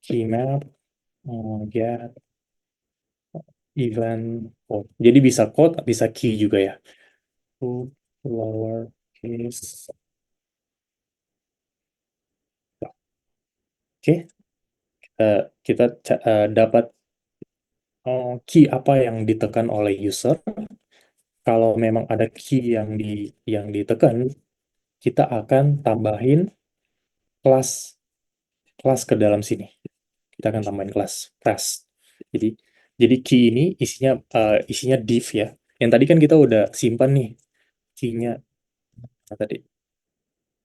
key map get event code. Jadi bisa code, bisa key juga ya. To lower case. Oke, kita dapat key apa yang ditekan oleh user. Kalau memang ada key yang ditekan, kita akan tambahin kelas kelas ke dalam sini. Kita akan tambahin kelas press. Jadi jadi key ini isinya div ya. Yang tadi kan kita udah simpan nih key-nya. Nah, tadi.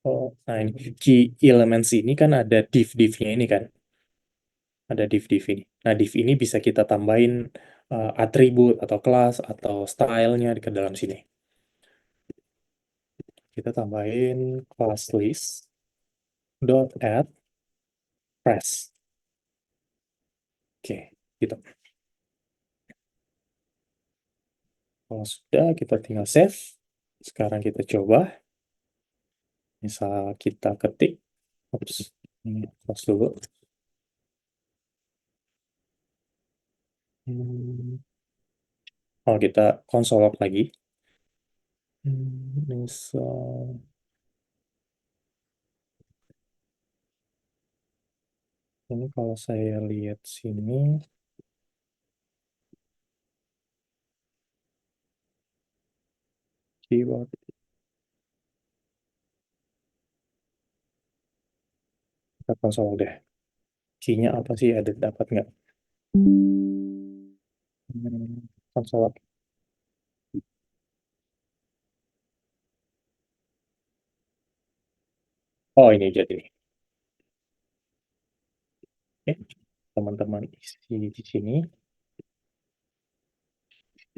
Oh, nah ini key elements ini kan ada div-divnya ini kan. Ada div-div ini. Nah, div ini bisa kita tambahin atribut atau kelas atau stylenya ke dalam sini. Kita tambahin class list dot add press. Oke, gitu. Kalau sudah, kita tinggal save. Sekarang kita coba. Misal kita ketik. Oops, ini close dulu. Oh, kita console log lagi. Misal ini kalau saya lihat sini, keyword. Kita console deh. Key-nya apa sih? Ada dapat nggak? Console log. Oh, ini jadi nih. Oke, teman-teman isi di sini.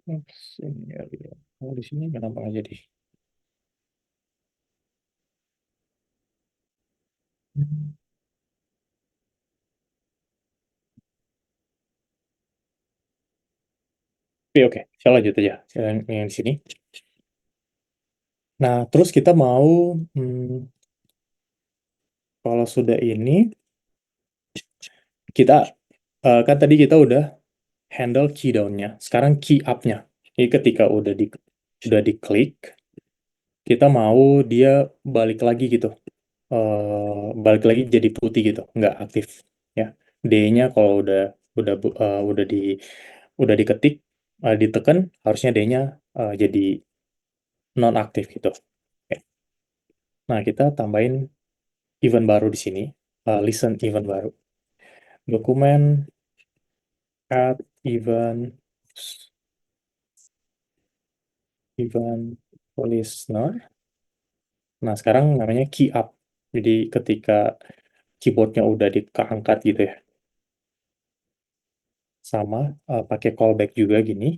Ini ya, oh, di sini kenapa nggak jadi? Oke, saya lanjut aja yang di sini. Nah, terus kita mau, kalau sudah ini, kita kan tadi kita udah handle key down-nya. Sekarang key up-nya. Jadi ketika udah diklik, kita mau dia balik lagi gitu. Balik lagi jadi putih gitu, nggak aktif ya. D-nya kalau udah bu- eh, udah di udah diketik, ditekan, harusnya D-nya jadi non aktif gitu. Oke. Nah, kita tambahin event baru di sini, listen event baru. Dokumen add event listener. Nah, sekarang namanya key up. Jadi ketika keyboardnya udah diangkat gitu ya. Sama, pakai callback juga gini.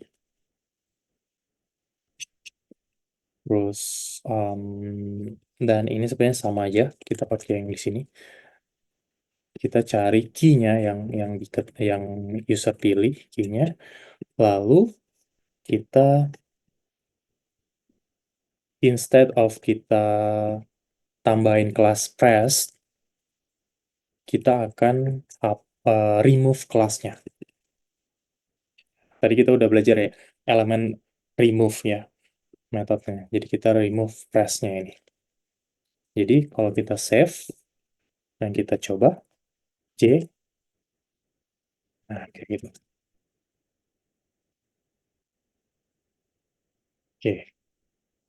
Terus, dan ini sebenarnya sama aja, kita pakai yang di sini. Kita cari key-nya yang user pilih key-nya, lalu kita instead of kita tambahin kelas press, kita akan remove kelasnya. Tadi kita udah belajar ya, elemen remove ya, metodenya. Jadi kita remove press-nya ini. Jadi kalau kita save, dan kita coba, J, nah kayak gitu. Oke,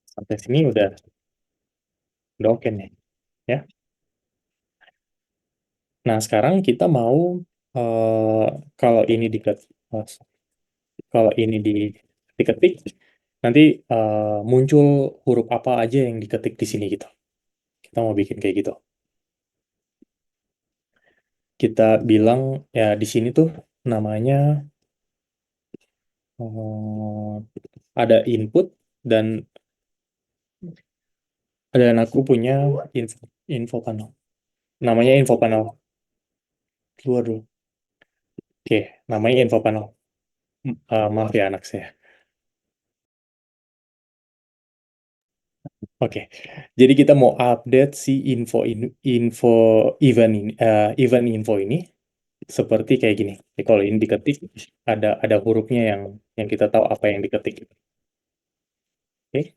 sampai sini udah oke nih, ya. Nah, sekarang kita mau, kalau ini diketik, nanti muncul huruf apa aja yang diketik di sini gitu. Kita mau bikin kayak gitu. Kita bilang ya di sini tuh namanya ada input dan aku punya info panel. Namanya info panel. Keluar dulu. Oke, namanya info panel. Maaf ya anak saya. Oke, jadi kita mau update si event info ini seperti kayak gini. Jadi kalau ini diketik ada hurufnya yang kita tahu apa yang diketik. Oke,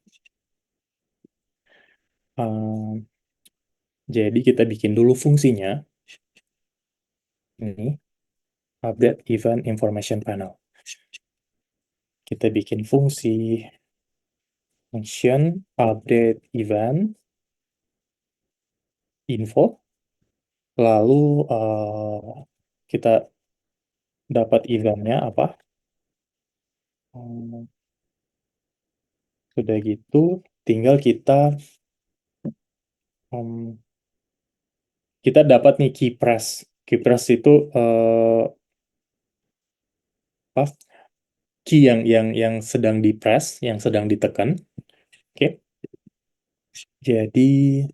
jadi kita bikin dulu fungsinya. Ini update event information panel. Kita bikin fungsi function update event info, lalu kita dapat eventnya apa. Sudah gitu, tinggal kita dapat nih key press. Key press itu key yang sedang di press, yang sedang ditekan. Oke. Jadi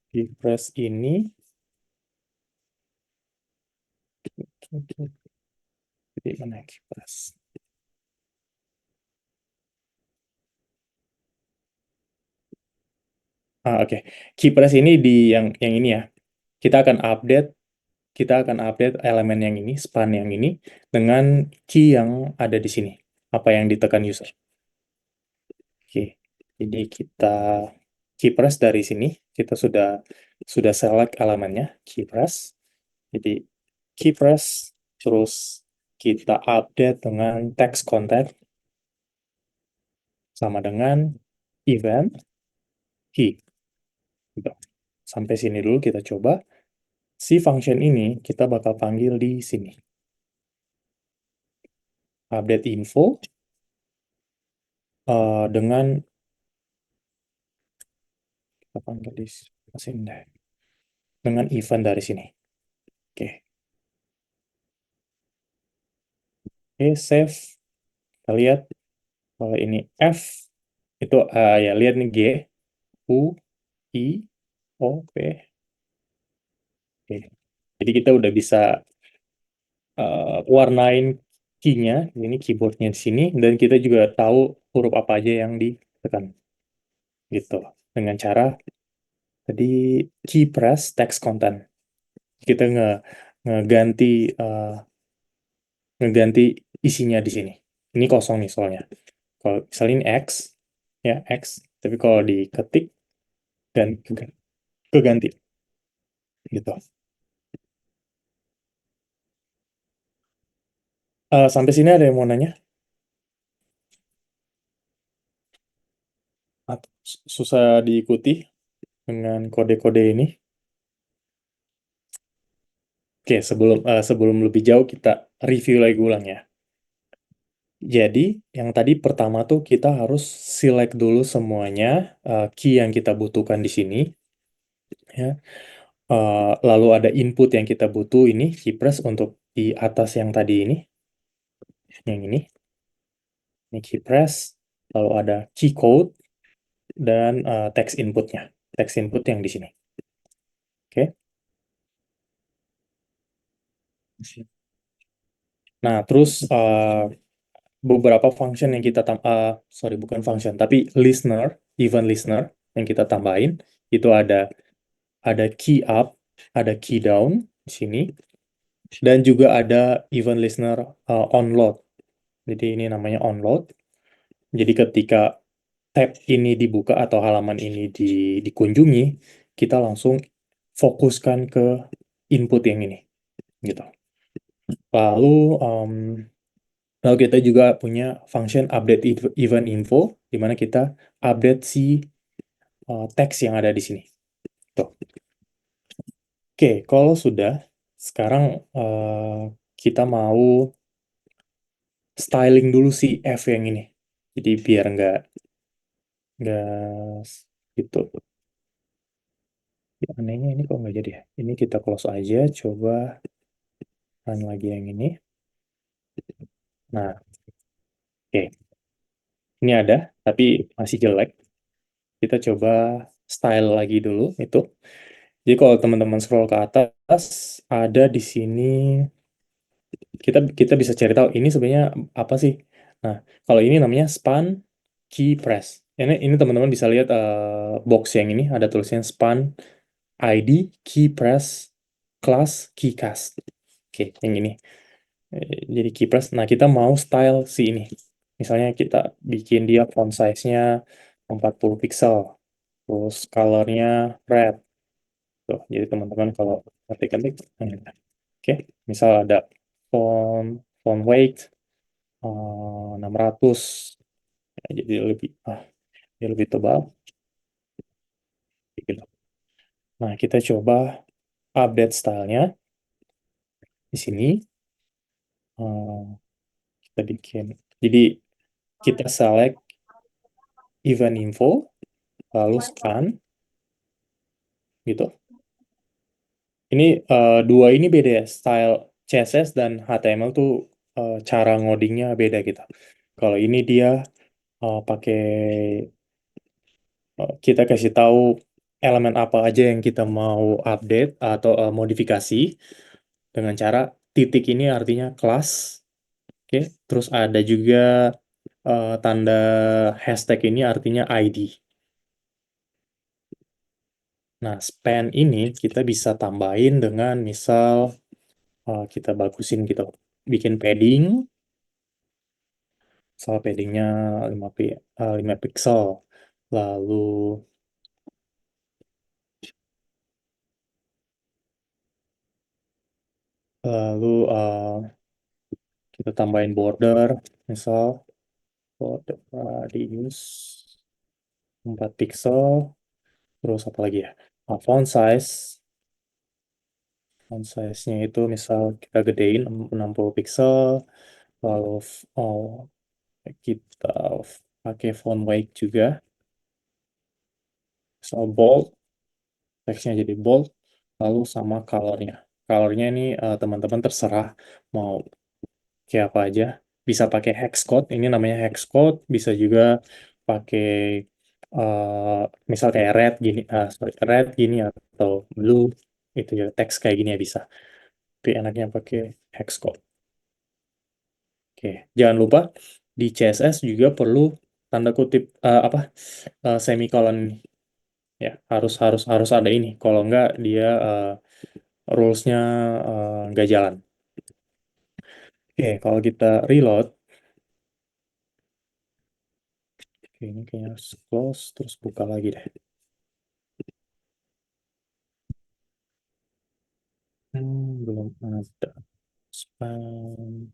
key press ini jadi mana key press? Oke. Key press ini di yang ini ya. Kita akan update elemen yang ini, span yang ini, dengan key yang ada di sini. Apa yang ditekan user. Oke, jadi kita key press dari sini, kita sudah select elemennya, key press. Jadi key press, terus kita update dengan text content, sama dengan event key. Gitu. Sampai sini dulu kita coba. Si function ini kita bakal panggil di sini. Update info dengan kita panggil di sini deh. Dengan event dari sini. Oke. Oke, save. Kita lihat kalau ini F itu ya lihat nih G, U, I, O, P. Oke. Jadi kita udah bisa warnain key-nya, ini keyboardnya di sini, dan kita juga tahu huruf apa aja yang ditekan. Gitu. Dengan cara tadi key press text content. Kita ngeganti isinya di sini. Ini kosong nih soalnya. Kalau misalnya ini X, ya X, tapi kalau diketik dan keganti. Gitu. Sampai sini ada yang mau nanya? Susah diikuti dengan kode-kode ini? Oke, sebelum lebih jauh kita review lagi ulang ya. Jadi yang tadi pertama tuh kita harus select dulu semuanya key yang kita butuhkan di sini, ya. Lalu ada input yang kita butuh ini key press untuk di atas yang tadi yang ini key press. Lalu ada key code dan text inputnya, text input yang di sini. Oke. Nah, terus beberapa function yang kita sorry, bukan function tapi listener, event listener yang kita tambahin itu ada key up, ada key down di sini, dan juga ada event listener onload. Jadi ini namanya onload. Jadi ketika tab ini dibuka atau halaman ini dikunjungi, kita langsung fokuskan ke input yang ini, gitu. Lalu lalu kita juga punya function update event info, di mana kita update si teks yang ada di sini. Tuh. Oke, kalau sudah, sekarang kita mau styling dulu si F yang ini. Jadi biar nggak gitu. Ya, anehnya ini kok nggak jadi ya. Ini kita close aja, coba run lagi yang ini. Nah, oke. Ini ada, tapi masih jelek. Kita coba style lagi dulu itu. Jadi kalau teman-teman scroll ke atas, ada di sini kita bisa cari tahu ini sebenarnya apa sih. Nah, kalau ini namanya span key press. Ini teman-teman bisa lihat box yang ini ada tulisan span ID key press class keycast. Oke, yang ini. Jadi key press. Nah, kita mau style si ini. Misalnya kita bikin dia font size-nya 40 pixel. Terus color-nya red. Tuh, jadi teman-teman kalau ketik-ketik, oke, misal ada font font weight 600, ya, jadi lebih tebal, gitu. Nah, kita coba update stylenya di sini. Kita bikin, jadi kita select event info, lalu scan, gitu. Ini dua ini beda ya, style CSS dan HTML tuh cara ngodingnya beda gitu. Kalau ini dia pakai kita kasih tahu elemen apa aja yang kita mau update atau modifikasi dengan cara titik ini artinya kelas, oke. Terus ada juga tanda hashtag ini artinya ID. Nah, span ini kita bisa tambahin dengan misal kita bagusin gitu, bikin padding, misal paddingnya 5 pixel, lalu lalu kita tambahin border, misal border radius 4 pixel, terus apa lagi ya? Font size-nya itu misal kita gedein 60 pixel, lalu oh, kita pakai font weight juga, misal bold, teksnya jadi bold, lalu sama color-nya. Color-nya ini teman-teman terserah mau kayak apa aja. Bisa pakai hex code, ini namanya hex code, bisa juga pakai misal kayak red gini atau blue itu ya teks kayak gini ya bisa. Tapi enaknya pakai hex code. Oke, jangan lupa di CSS juga perlu tanda kutip semicolon ini. Ya, harus harus harus ada ini. Kalau enggak dia rules-nya nggak jalan. Oke, kalau kita reload, oke, ini kayaknya harus close terus buka lagi deh. Belum ada spam.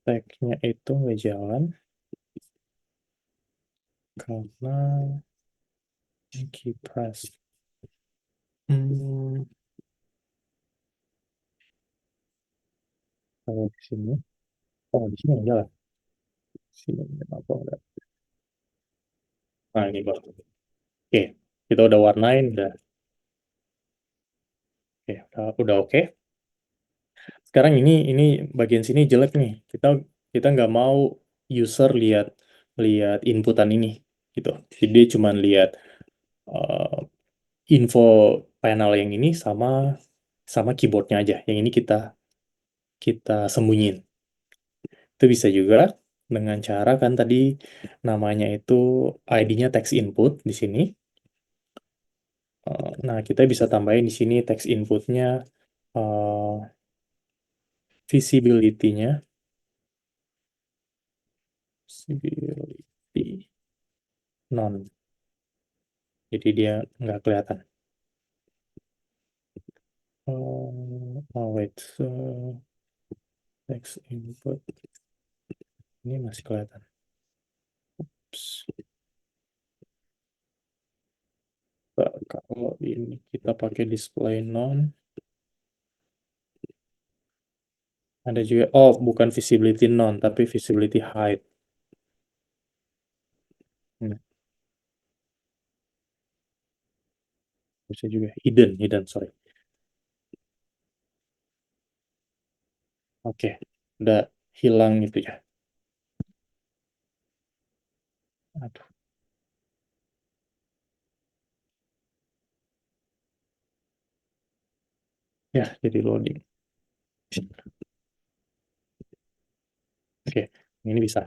Tag-nya itu nggak jalan karena key press. Kalau di sini, oh di sini enggak lah. Sini apa enggak? Nah ini baru. Oke, kita udah warnain, udah. Oke, udah oke. Sekarang ini bagian sini jelek nih. Kita nggak mau user lihat lihat inputan ini gitu. Jadi dia cuma lihat uh, info panel yang ini sama sama keyboardnya aja. Yang ini kita kita sembunyiin. Itu bisa juga dengan cara kan tadi namanya itu ID-nya text input di sini. Nah, kita bisa tambahin di sini text inputnya uh, visibility-nya visibility none. Jadi dia nggak kelihatan. Wait, text input ini masih kelihatan. Ups. Kalau ini kita pakai display none, ada juga, oh bukan visibility none, tapi visibility height. Nah, bisa juga hidden, sorry. Oke, udah hilang itu ya. Aduh, ya jadi loading. Oke, ini bisa.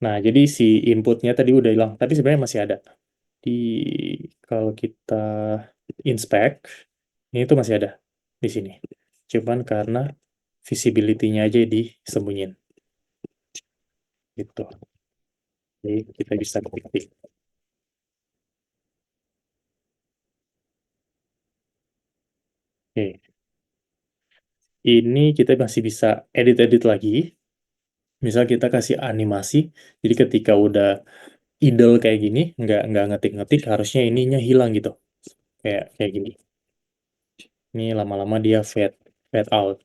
Nah, jadi si inputnya tadi udah hilang, tapi sebenarnya masih ada. Di kalau kita inspect, ini tuh masih ada di sini. Cuman karena visibility-nya aja disembunyiin. Gitu. Jadi kita bisa ketik. Oke. Ini kita masih bisa edit-edit lagi. Misal kita kasih animasi, jadi ketika udah idle kayak gini, nggak ngetik-ngetik, harusnya ininya hilang gitu. Kayak gini. Ini lama-lama dia fade out,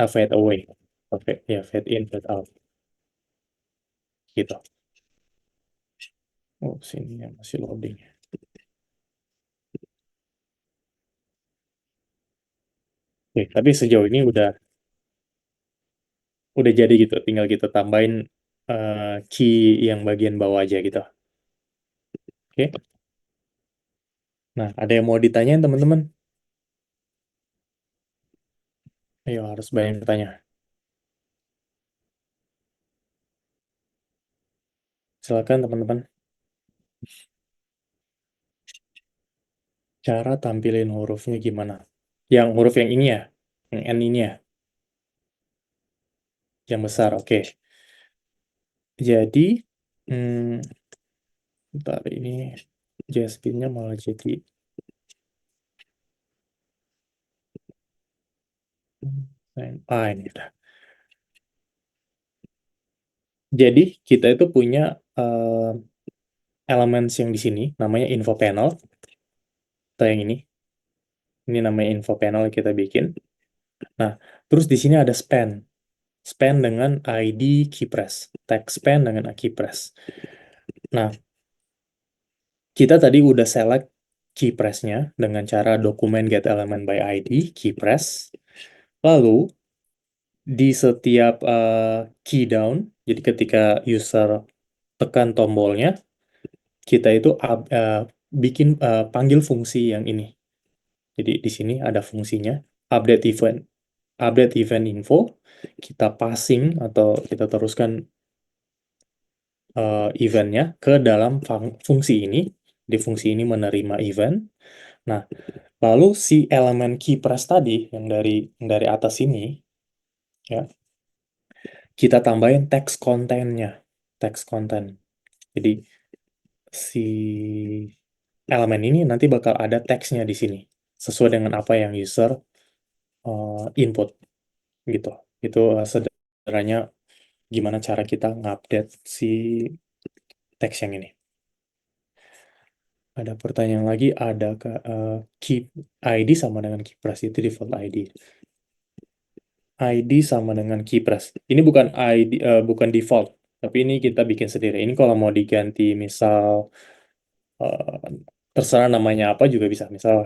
fade away. Oke, ya fade in, fade out. Gitu. Oh, sini yang masih loading. Oke, tapi sejauh ini udah jadi gitu. Tinggal kita tambahin key yang bagian bawah aja gitu. Oke. Nah, ada yang mau ditanyain teman-teman? Ayo, harus banyak yang bertanya. Silakan teman-teman. Cara tampilin hurufnya gimana? Yang huruf yang ini ya? Yang N ini ya? Yang besar, oke. Jadi, hmm, bentar ini JSP-nya malah jadi ini udah. Jadi kita itu punya elements yang di sini namanya info panel atau yang ini. Ini namanya info panel yang kita bikin. Nah, terus di sini ada span. Span dengan ID keypress. Text span dengan keypress. Nah, kita tadi udah select keypress-nya dengan cara dokumen get element by ID keypress. Lalu di setiap key down, jadi ketika user tekan tombolnya, kita itu bikin panggil fungsi yang ini. Jadi di sini ada fungsinya update event info, kita passing atau kita teruskan eventnya ke dalam fungsi ini. Di fungsi ini menerima event. Nah, lalu si elemen keypress tadi yang dari atas ini, ya, kita tambahin text content-nya, text content. Jadi si elemen ini nanti bakal ada teksnya di sini sesuai dengan apa yang user input gitu. Itu sederhananya gimana cara kita ngupdate si teks yang ini. Ada pertanyaan lagi, adakah key ID sama dengan keypress itu default ID? ID sama dengan keypress. Ini bukan ID, bukan default, tapi ini kita bikin sendiri. Ini kalau mau diganti, misal terserah namanya apa juga bisa. Misal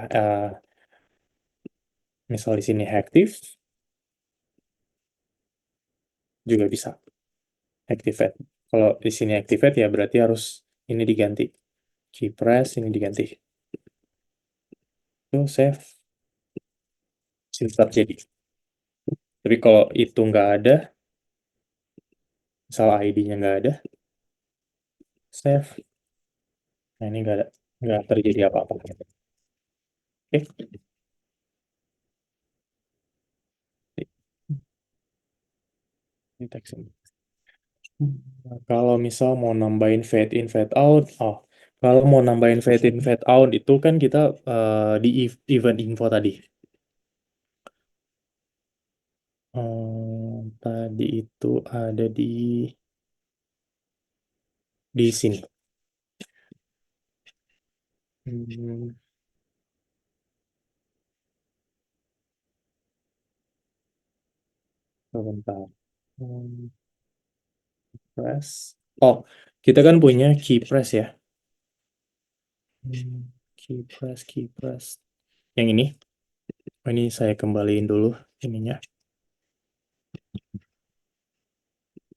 di sini active juga bisa. Activate. Kalau di sini activate ya berarti harus ini diganti. Keypress ini diganti. Itu save. Start jadi. Tapi kalau itu nggak ada, misal ID-nya nggak ada, save. Nah ini nggak terjadi apa-apa. Oke. Ini teks ini. Nah, kalau misal mau nambahin fade in, fade out, kalau mau nambahin fade in, fade out itu kan kita di event info tadi. Tadi itu ada di sini. Sebentar. Press. Oh, kita kan punya key press ya. Key press. Yang ini. Ini saya kembaliin dulu ininya.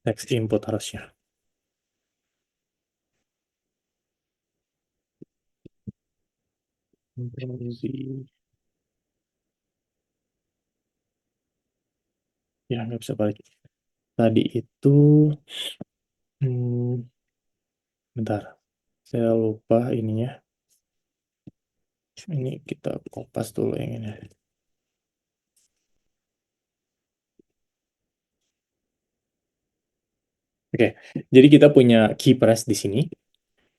Text input harusnya. Ya, nggak bisa balik. Tadi itu, bentar, saya lupa ininya. Ini kita kopas dulu yang ini. Oke, jadi kita punya key press di sini.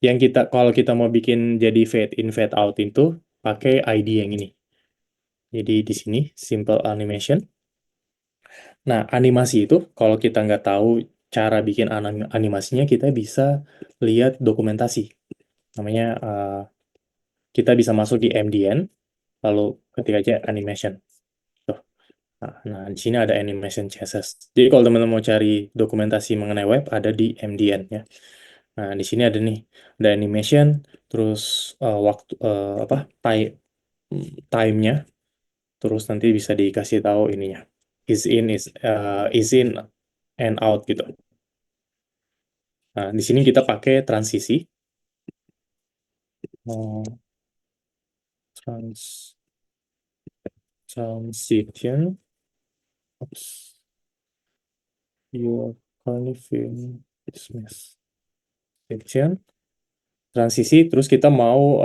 Yang kalau kita mau bikin jadi fade in, fade out itu pakai ID yang ini. Jadi di sini simple animation. Nah, animasi itu kalau kita nggak tahu cara bikin animasinya, kita bisa lihat dokumentasi. Namanya kita bisa masuk di MDN, lalu ketik aja animation. Tuh. Nah, di sini ada animation CSS. Jadi kalau teman-teman mau cari dokumentasi mengenai web, ada di MDN ya. Nah, di sini ada nih, ada animation, terus waktu time-nya, terus nanti bisa dikasih tahu ininya, is in and out gitu. Nah, di sini kita pakai transisi. Transition. Oops. Your currently dismiss. Transition. Transisi, terus kita mau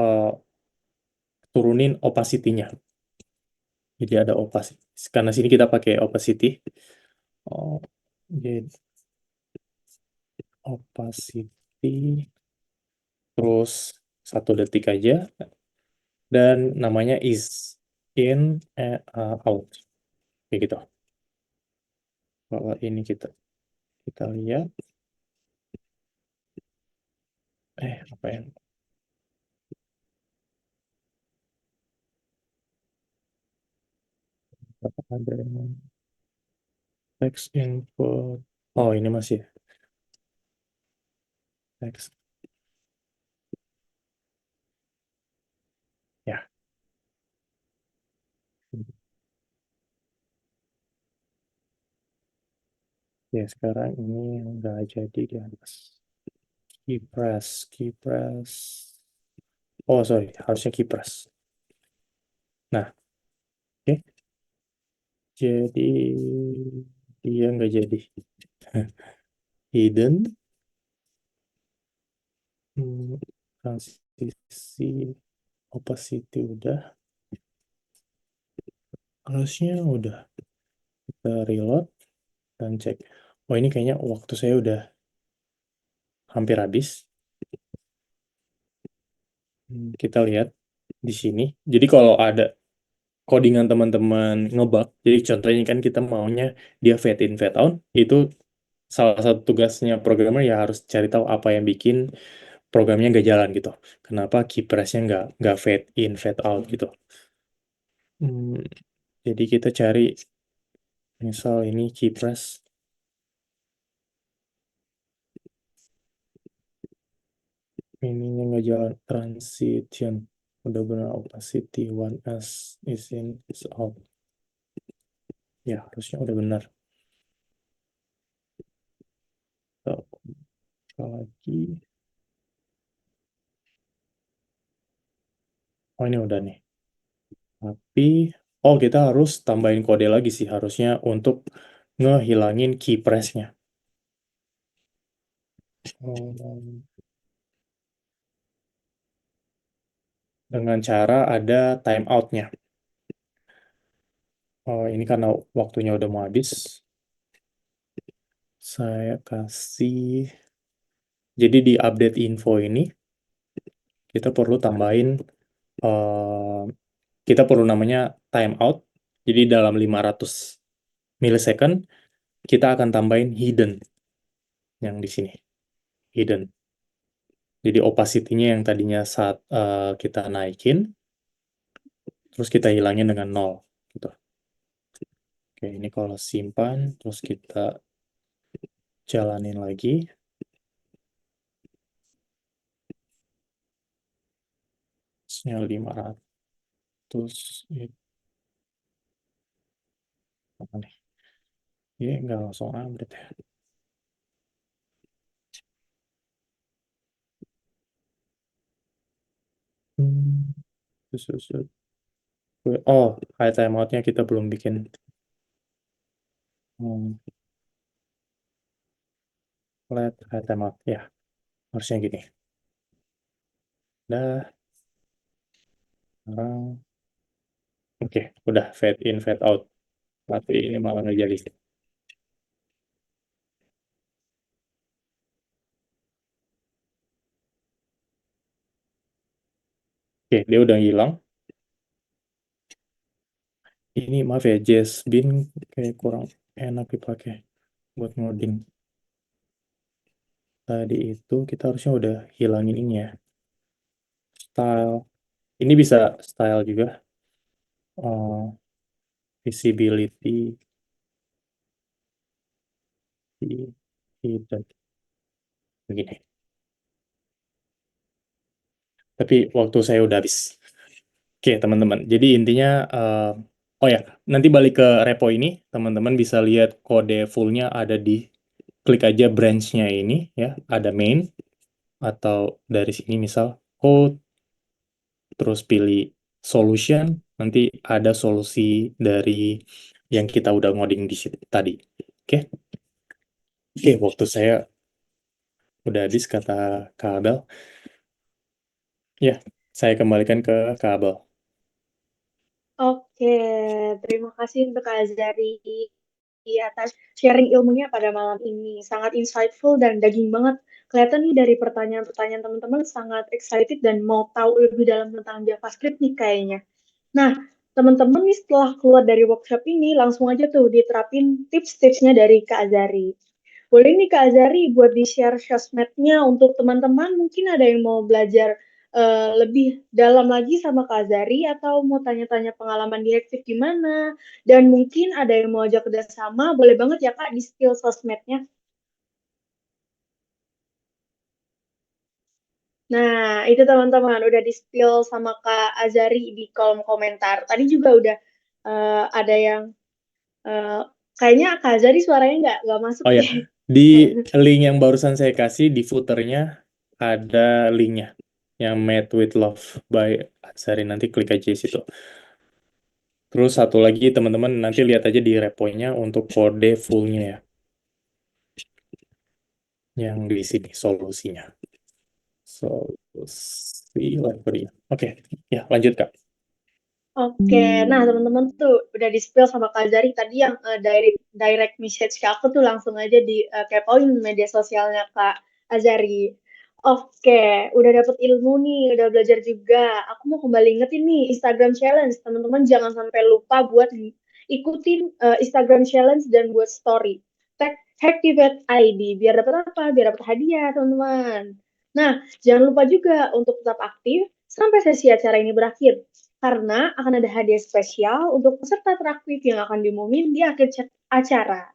turunin opacity-nya. Jadi ada opacity. Karena sini kita pakai opacity. Jadi opacity. Terus 1 detik aja. Dan namanya is in out. Kayak gitu. Kalau ini kita lihat. Apa yang ada text input. Oh, ini masih text. Ya. Ya, sekarang ini nggak jadi di atas. Key press. Oh, sorry, harusnya key press. Nah, oke. Jadi dia nggak jadi. Hidden. Transisi. Opacity udah. Harusnya udah. Kita reload dan cek. Oh, ini kayaknya waktu saya udah hampir habis. Kita lihat di sini. Jadi kalau ada codingan teman-teman ngebug, jadi contohnya kan kita maunya dia fade in, fade out, itu salah satu tugasnya programmer ya harus cari tahu apa yang bikin programnya nggak jalan gitu. Kenapa key press-nya nggak fade in, fade out gitu. Jadi kita cari Misal ini key press. Ininya nggak jalan, transition. Udah benar, opacity 1S is in, is out. Ya, harusnya udah benar. So, lagi. Oh, ini udah nih. Tapi, kita harus tambahin kode lagi sih harusnya untuk ngehilangin key press-nya. Dengan cara ada timeout-nya. Ini karena waktunya udah mau habis. Saya kasih. Jadi di update info ini, kita perlu tambahin, kita perlu namanya timeout. Jadi dalam 500 millisecond, kita akan tambahin hidden. Yang di sini. Hidden. Jadi opacity-nya yang tadinya saat kita naikin, terus kita hilangin dengan 0. Gitu. Oke, ini kalau simpan, terus kita jalanin lagi. Nya 500. Apa nih? Ini nggak langsung update ya. Oh, high timeout-nya kita belum bikin. Let high timeout, ya. Harusnya gini. Udah. Sekarang. Oke, udah fade in, fade out. Tapi ini malah nggak jadi. Oke, dia udah hilang. Ini maaf ya, Jasbin kayak kurang enak dipakai buat ngoding. Tadi itu kita harusnya udah hilangin ini ya. Style. Ini bisa style juga. Visibility. Hidden. Begini. Tapi waktu saya udah habis. Oke, teman-teman. Jadi intinya, nanti balik ke repo ini, teman-teman bisa lihat kode fullnya ada di, klik aja branch-nya ini, ya, ada main, atau dari sini misal, code, terus pilih solution, nanti ada solusi dari yang kita udah ngoding di situ tadi. Oke? Oke, waktu saya udah habis, kata Kak Abel. Ya, saya kembalikan ke Kak Abel. Oke, terima kasih untuk Kak Azari atas sharing ilmunya pada malam ini. Sangat insightful dan daging banget. Kelihatan nih dari pertanyaan-pertanyaan teman-teman sangat excited dan mau tahu lebih dalam tentang JavaScript nih kayaknya. Nah, teman-teman nih setelah keluar dari workshop ini langsung aja tuh diterapin tips-tipsnya dari Kak Azari. Boleh nih Kak Azari buat di-share sosmednya untuk teman-teman mungkin ada yang mau belajar lebih dalam lagi sama Kak Azari atau mau tanya-tanya pengalaman di Hektif gimana dan mungkin ada yang mau ajak kerjasama, boleh banget ya Kak di-spill sosmednya. Nah, itu teman-teman udah di-spill sama Kak Azari di kolom komentar. Tadi juga udah ada yang kayaknya Kak Azari suaranya nggak masuk Oh ya, nih. di link yang barusan saya kasih di footernya ada linknya yang Made with Love by Azari, nanti klik aja di situ. Terus satu lagi teman-teman nanti lihat aja di reponya untuk kode fullnya ya, yang di sini solusinya. Solusi library. Oke, ya lanjut Kak. Oke, nah teman-teman tuh udah di-spill sama Kak Zari tadi yang direct message ke aku tuh langsung aja di kepoin media sosialnya Kak Azari. Oke, udah dapet ilmu nih, udah belajar juga. Aku mau kembali ingetin nih Instagram Challenge. Teman-teman jangan sampai lupa buat ikutin Instagram Challenge dan buat story. Tag Hacktivate ID biar dapat apa? Biar dapat hadiah, teman-teman. Nah, jangan lupa juga untuk tetap aktif sampai sesi acara ini berakhir. karena akan ada hadiah spesial untuk peserta teraktif yang akan diumumin di akhir acara.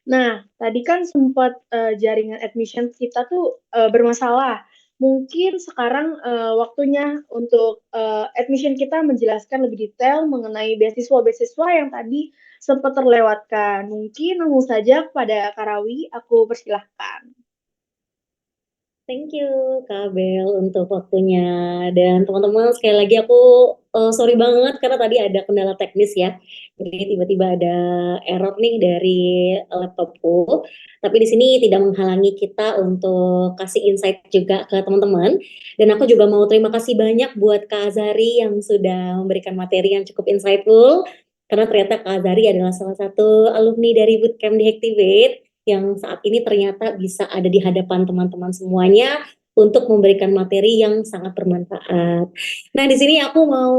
Nah, tadi kan sempat jaringan admission kita tuh bermasalah. Mungkin sekarang waktunya untuk admission kita menjelaskan lebih detail mengenai beasiswa-beasiswa yang tadi sempat terlewatkan. Mungkin langsung saja kepada Karawi, aku persilahkan. Thank you Kak Bel untuk waktunya. Dan teman-teman sekali lagi aku sorry banget karena tadi ada kendala teknis ya. Jadi tiba-tiba ada error nih dari laptopku. Tapi di sini tidak menghalangi kita untuk kasih insight juga ke teman-teman. Dan aku juga mau terima kasih banyak buat Kak Azari yang sudah memberikan materi yang cukup insightful. Karena ternyata Kak Azari adalah salah satu alumni dari Bootcamp di Hacktivate yang saat ini ternyata bisa ada di hadapan teman-teman semuanya untuk memberikan materi yang sangat bermanfaat. Nah, di sini aku mau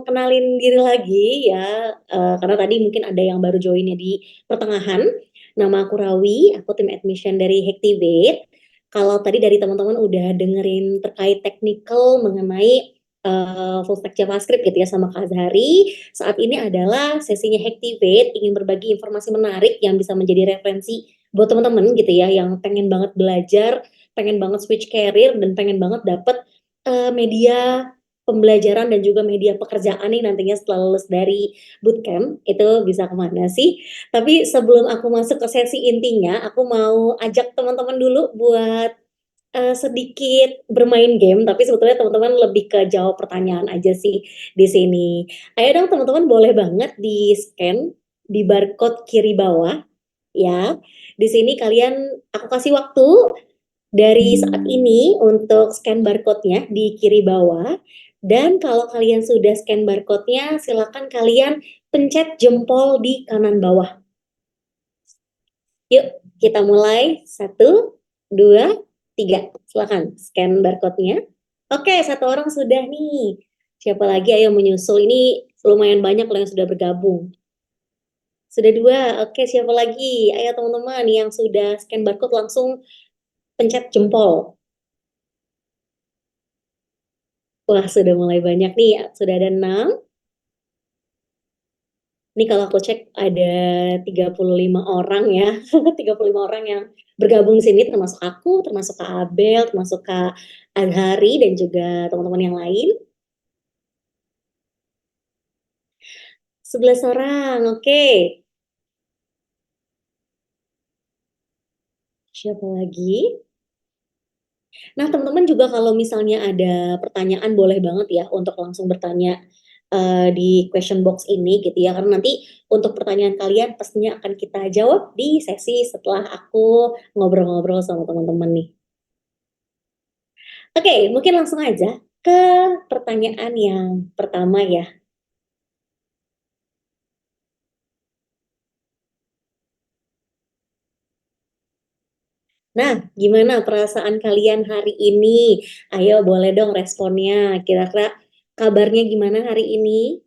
kenalin diri lagi ya, karena tadi mungkin ada yang baru joinnya di pertengahan. Nama aku Rawi, aku tim admission dari Hacktivate. Kalau tadi dari teman-teman udah dengerin terkait technical mengenai full stack JavaScript gitu ya sama Kak Azhari. Saat ini adalah sesinya Hacktivate ingin berbagi informasi menarik yang bisa menjadi referensi buat teman-teman gitu ya yang pengen banget belajar, pengen banget switch career dan pengen banget dapet media pembelajaran dan juga media pekerjaan nih nantinya setelah lulus dari bootcamp itu bisa kemana sih? Tapi sebelum aku masuk ke sesi intinya, aku mau ajak teman-teman dulu buat sedikit bermain game, tapi sebetulnya teman-teman lebih ke jawab pertanyaan aja sih di sini. Ayo dong teman-teman boleh banget di-scan di barcode kiri bawah ya. Di sini kalian aku kasih waktu dari saat ini untuk scan barcode-nya di kiri bawah. Dan kalau kalian sudah scan barcode-nya, silakan kalian pencet jempol di kanan bawah. Yuk, kita mulai. 1, 2, 3. Silakan scan barcode-nya. Oke, 1 orang sudah nih. Siapa lagi ayo menyusul? Ini lumayan banyak loh yang sudah bergabung. Sudah 2. Oke, siapa lagi? Ayo teman-teman yang sudah scan barcode langsung pencet jempol. Wah, sudah mulai banyak nih. Sudah ada 6. Ini kalau aku cek ada 35 orang ya. 35 orang yang bergabung sini termasuk aku, termasuk Kak Abel, termasuk Kak Azhari dan juga teman-teman yang lain. 11 orang, oke. Siapa lagi? Nah, teman-teman juga kalau misalnya ada pertanyaan boleh banget ya untuk langsung bertanya di question box ini gitu ya. Karena nanti untuk pertanyaan kalian pastinya akan kita jawab di sesi setelah aku ngobrol-ngobrol sama teman-teman nih. Oke, mungkin langsung aja ke pertanyaan yang pertama ya. Nah, gimana perasaan kalian hari ini? Ayo boleh dong responnya. Kira-kira kabarnya gimana hari ini?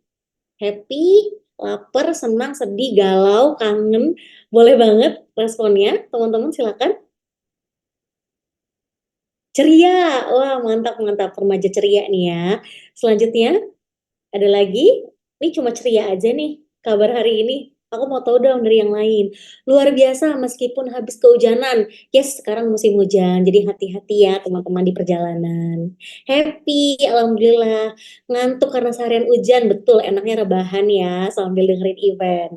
Happy, lapar, senang, sedih, galau, kangen? Boleh banget responnya, teman-teman silakan. Ceria, wah mantap mantap, remaja ceria nih ya. Selanjutnya, ada lagi? Ini cuma ceria aja nih kabar hari ini. Aku mau tahu dong dari yang lain. Luar biasa meskipun habis kehujanan. Yes, sekarang musim hujan. Jadi hati-hati ya teman-teman di perjalanan. Happy, alhamdulillah. Ngantuk karena seharian hujan. Betul, enaknya rebahan ya sambil dengerin event.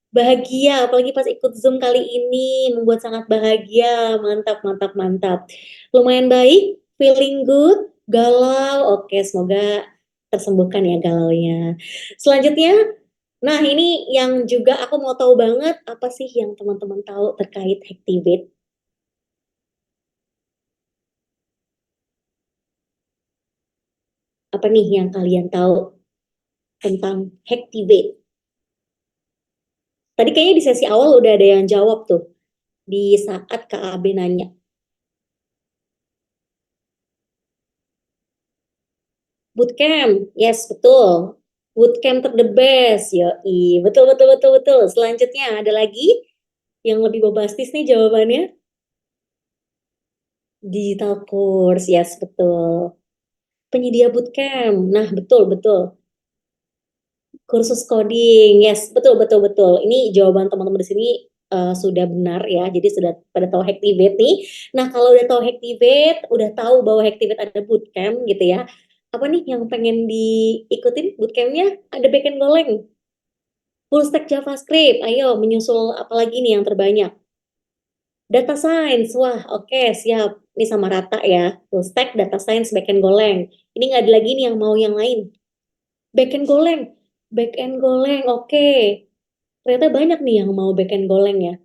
Bahagia, apalagi pas ikut Zoom kali ini membuat sangat bahagia. Mantap, mantap, mantap. Lumayan baik, feeling good, galau. Oke, semoga tersembuhkan ya galaunya. Selanjutnya, nah ini yang juga aku mau tahu banget, apa sih yang teman-teman tahu terkait Hacktivate? Apa nih yang kalian tahu tentang Hacktivate? Tadi kayaknya di sesi awal udah ada yang jawab tuh, di saat Kak Abe nanya. Bootcamp, yes betul. Bootcamp the best, yoi. Betul, betul, betul, betul. Selanjutnya ada lagi yang lebih bombastis nih jawabannya. Digital course, yes betul. Penyedia bootcamp, nah betul, betul. Kursus coding, yes, betul betul betul. Ini jawaban teman-teman di sini sudah benar ya. Jadi sudah pada tahu Hacktivate nih. Nah, kalau udah tahu Hacktivate, udah tahu bahwa Hacktivate ada bootcamp gitu ya. Apa nih yang pengen diikutin bootcampnya? Ada backend Golang, full stack JavaScript. Ayo, menyusul apa lagi nih yang terbanyak? Data science, wah oke siap. Ini sama rata ya. Full stack, data science, backend Golang. Ini nggak ada lagi nih yang mau yang lain. Backend Golang, backend Golang, oke. Ternyata banyak nih yang mau backend Golang ya.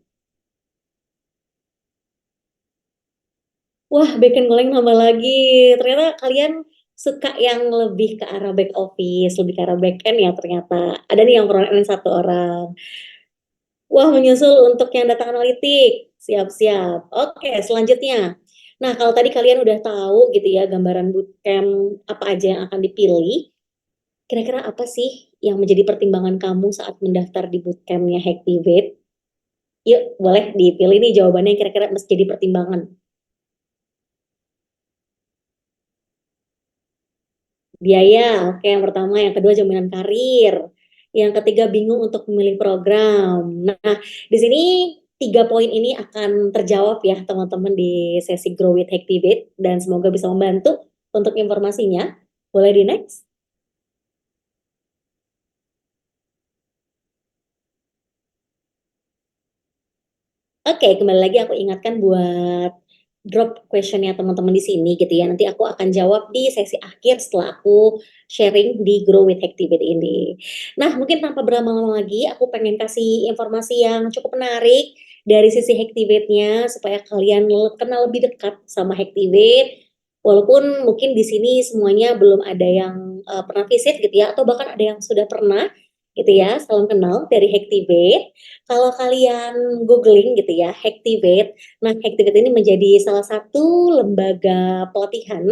Wah, backend Golang nambah lagi. Ternyata kalian suka yang lebih ke arah back office, lebih ke arah backend ya ternyata. Ada nih yang front end satu orang. Wah, menyusul untuk yang data analitik. Siap-siap. Oke, selanjutnya. Nah, kalau tadi kalian udah tahu gitu ya gambaran bootcamp apa aja yang akan dipilih, kira-kira apa sih yang menjadi pertimbangan kamu saat mendaftar di bootcampnya Hacktivate? Yuk, boleh dipilih nih jawabannya yang kira-kira mesti jadi pertimbangan. Biaya, oke yang pertama, yang kedua jaminan karir, yang ketiga bingung untuk memilih program. Nah, di sini 3 poin ini akan terjawab ya teman-teman di sesi Grow with Hacktivate dan semoga bisa membantu untuk informasinya. Boleh di next? Oke, kembali lagi aku ingatkan buat drop questionnya teman-teman di sini gitu ya. Nanti aku akan jawab di sesi akhir setelah aku sharing di Grow with Hacktivate ini. Nah, mungkin tanpa berlama-lama lagi, aku pengen kasih informasi yang cukup menarik dari sisi Hacktivate-nya supaya kalian kenal lebih dekat sama Hacktivate. Walaupun mungkin di sini semuanya belum ada yang pernah visit gitu ya, atau bahkan ada yang sudah pernah gitu ya. Salam kenal dari Hacktivate. Kalau kalian googling gitu ya, Hacktivate. Nah, Hacktivate ini menjadi salah satu lembaga pelatihan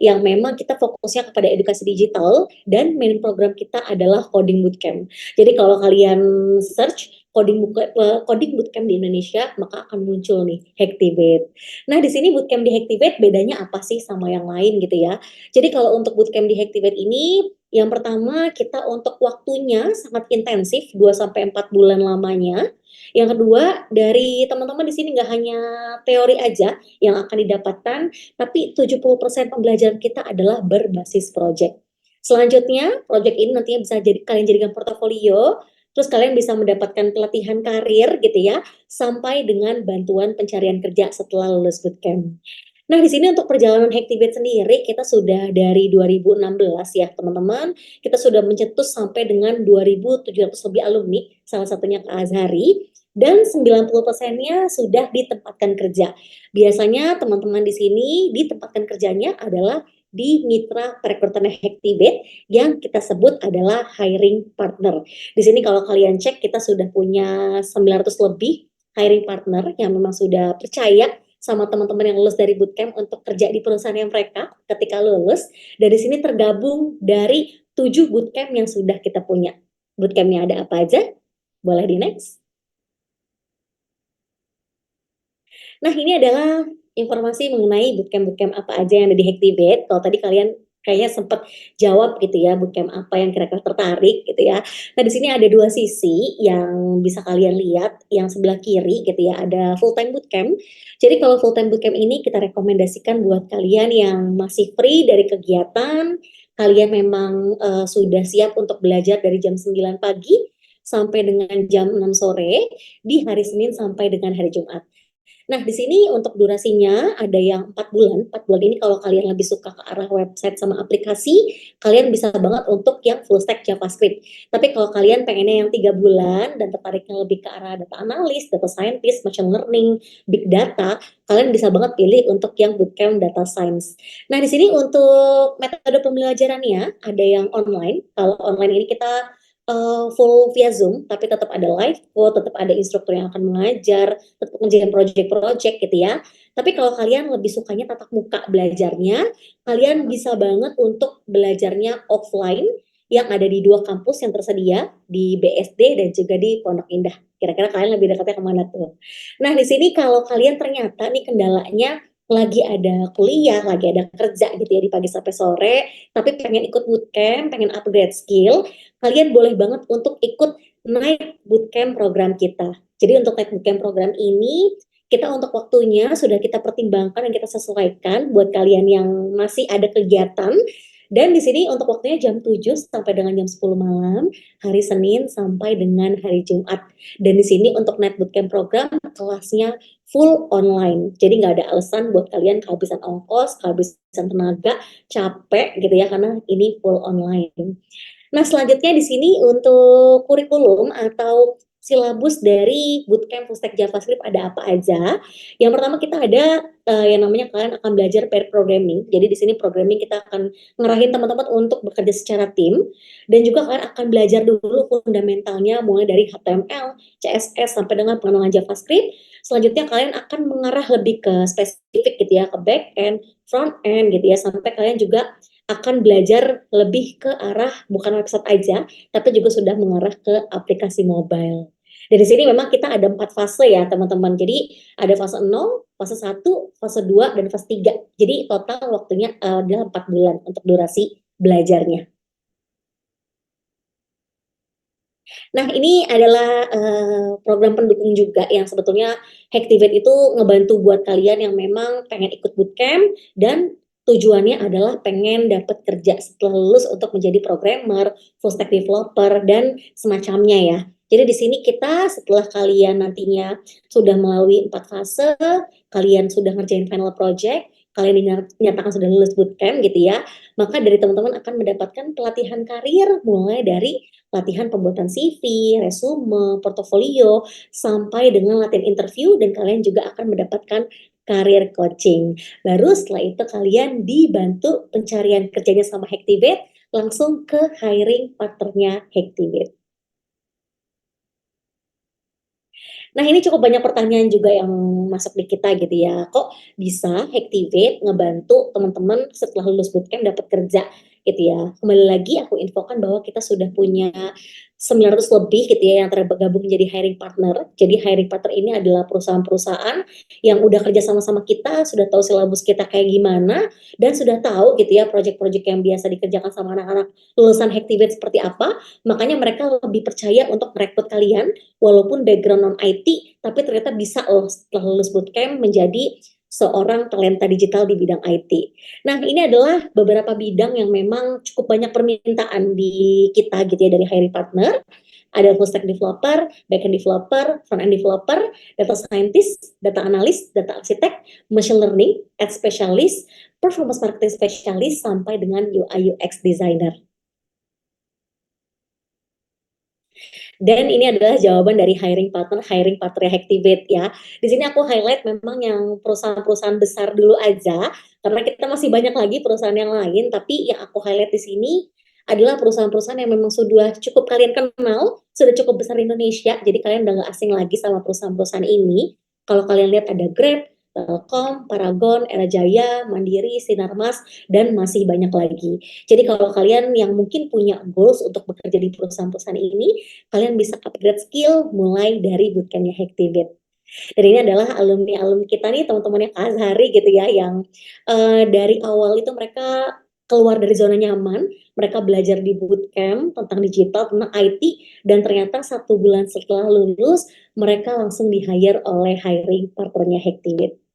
yang memang kita fokusnya kepada edukasi digital dan main program kita adalah coding bootcamp. Jadi kalau kalian search coding bootcamp di Indonesia, maka akan muncul nih Hacktivate. Nah, di sini bootcamp di Hacktivate bedanya apa sih sama yang lain gitu ya. Jadi kalau untuk bootcamp di Hacktivate ini yang pertama, kita untuk waktunya sangat intensif, 2 sampai 4 bulan lamanya. Yang kedua, dari teman-teman di sini nggak hanya teori aja yang akan didapatkan, tapi 70% pembelajaran kita adalah berbasis project. Selanjutnya, project ini nantinya bisa kalian jadikan portofolio, terus kalian bisa mendapatkan pelatihan karir gitu ya, sampai dengan bantuan pencarian kerja setelah lulus bootcamp. Nah, di sini untuk perjalanan Hacktivate sendiri kita sudah dari 2016 ya, teman-teman. Kita sudah mencetus sampai dengan 2.700 lebih alumni, salah satunya Kak Azhari, dan 90%-nya sudah ditempatkan kerja. Biasanya teman-teman di sini ditempatkan kerjanya adalah di mitra perekrutan Hacktivate yang kita sebut adalah hiring partner. Di sini kalau kalian cek kita sudah punya 900 lebih hiring partner yang memang sudah percaya sama teman-teman yang lulus dari bootcamp untuk kerja di perusahaan yang mereka ketika lulus. Dan di sini tergabung dari 7 bootcamp yang sudah kita punya. Bootcampnya ada apa aja? Boleh di next. Nah, ini adalah informasi mengenai bootcamp-bootcamp apa aja yang ada di Hacktivate. Kalau tadi kalian kayaknya sempat jawab gitu ya, bootcamp apa yang kira-kira tertarik gitu ya. Nah, di sini ada 2 sisi yang bisa kalian lihat, yang sebelah kiri gitu ya, ada full time bootcamp. Jadi kalau full time bootcamp ini kita rekomendasikan buat kalian yang masih free dari kegiatan, kalian memang sudah siap untuk belajar dari jam 9 pagi sampai dengan jam 6 sore di hari Senin sampai dengan hari Jumat. Nah, di sini untuk durasinya ada yang 4 bulan. 4 bulan ini kalau kalian lebih suka ke arah website sama aplikasi, kalian bisa banget untuk yang full stack JavaScript. Tapi kalau kalian pengennya yang 3 bulan dan tertariknya lebih ke arah data analis, data scientist, machine learning, big data, kalian bisa banget pilih untuk yang bootcamp data science. Nah, di sini untuk metode pembelajarannya ada yang online. Kalau online ini kita full via Zoom, tapi tetap ada live code, tetap ada instruktur yang akan mengajar, tetap ngerjain project-project gitu ya. Tapi kalau kalian lebih sukanya tatap muka belajarnya, kalian bisa banget untuk belajarnya offline yang ada di 2 kampus yang tersedia, di BSD dan juga di Pondok Indah. Kira-kira kalian lebih dekatnya kemana tuh? Nah, di sini kalau kalian ternyata nih kendalanya lagi ada kuliah, lagi ada kerja gitu ya di pagi sampai sore, tapi pengen ikut bootcamp, pengen upgrade skill, kalian boleh banget untuk ikut Night Bootcamp program kita. Jadi untuk Night Bootcamp program ini, kita untuk waktunya sudah kita pertimbangkan dan kita sesuaikan buat kalian yang masih ada kegiatan. Dan di sini untuk waktunya jam 7 sampai dengan jam 10 malam, hari Senin sampai dengan hari Jumat. Dan di sini untuk Night Bootcamp program kelasnya full online. Jadi nggak ada alasan buat kalian kehabisan ongkos, kehabisan tenaga, capek gitu ya, karena ini full online. Nah, selanjutnya di sini untuk kurikulum atau silabus dari bootcamp full stack JavaScript ada apa aja. Yang pertama kita ada yang namanya kalian akan belajar pair programming. Jadi di sini programming kita akan ngarahin teman-teman untuk bekerja secara tim, dan juga kalian akan belajar dulu fundamentalnya mulai dari HTML, CSS sampai dengan pengenalan JavaScript. Selanjutnya kalian akan mengarah lebih ke spesifik gitu ya, ke back end, front end gitu ya, sampai kalian juga akan belajar lebih ke arah bukan website aja, tapi juga sudah mengarah ke aplikasi mobile. Dari sini memang kita ada 4 fase ya teman-teman. Jadi ada fase 0, fase 1, fase 2, dan fase 3. Jadi total waktunya adalah 4 bulan untuk durasi belajarnya. Nah, ini adalah program pendukung juga yang sebetulnya Hacktivate itu ngebantu buat kalian yang memang pengen ikut bootcamp dan tujuannya adalah pengen dapat kerja setelah lulus untuk menjadi programmer, full stack developer, dan semacamnya ya. Jadi di sini kita setelah kalian nantinya sudah melalui 4 fase, kalian sudah ngerjain final project, kalian dinyatakan sudah lulus bootcamp gitu ya, maka dari teman-teman akan mendapatkan pelatihan karir mulai dari latihan pembuatan CV, resume, portofolio, sampai dengan latihan interview, dan kalian juga akan mendapatkan career coaching. Baru setelah itu kalian dibantu pencarian kerjanya sama Hacktivate, langsung ke hiring partnernya Hacktivate. Nah, ini cukup banyak pertanyaan juga yang masuk di kita gitu ya. Kok bisa Hacktivate ngebantu teman-teman setelah lulus bootcamp dapat kerja gitu ya. Kembali lagi aku infokan bahwa kita sudah punya 900 lebih gitu ya yang tergabung menjadi hiring partner. Jadi hiring partner ini adalah perusahaan-perusahaan yang udah kerja sama-sama kita, sudah tahu silabus kita kayak gimana, dan sudah tahu gitu ya project-project yang biasa dikerjakan sama anak-anak lulusan Hacktivate seperti apa. Makanya mereka lebih percaya untuk merekrut kalian walaupun background non IT, tapi ternyata bisa loh setelah lulus bootcamp menjadi seorang talenta digital di bidang IT. Nah, ini adalah beberapa bidang yang memang cukup banyak permintaan di kita gitu ya dari hiring partner. Ada full stack developer, backend developer, front end developer, data scientist, data analyst, data architect, machine learning, ad specialist, performance marketing specialist, sampai dengan UI UX designer. Dan ini adalah jawaban dari hiring partner Hacktivate ya. Di sini aku highlight memang yang perusahaan-perusahaan besar dulu aja, karena kita masih banyak lagi perusahaan yang lain, tapi yang aku highlight di sini adalah perusahaan-perusahaan yang memang sudah cukup kalian kenal, sudah cukup besar di Indonesia, jadi kalian udah nggak asing lagi sama perusahaan-perusahaan ini. Kalau kalian lihat ada Grab, Telkom, Paragon, Era Jaya, Mandiri, Sinarmas, dan masih banyak lagi. Jadi kalau kalian yang mungkin punya goals untuk bekerja di perusahaan-perusahaan ini, kalian bisa upgrade skill mulai dari bootcampnya Hacktivate. Dan ini adalah alumni-alumni kita nih, teman-temannya Kak Azhari gitu ya, yang dari awal itu mereka keluar dari zona nyaman, mereka belajar di bootcamp tentang digital, tentang IT, dan ternyata 1 bulan setelah lulus, mereka langsung di-hire oleh hiring partnernya Hacktivate.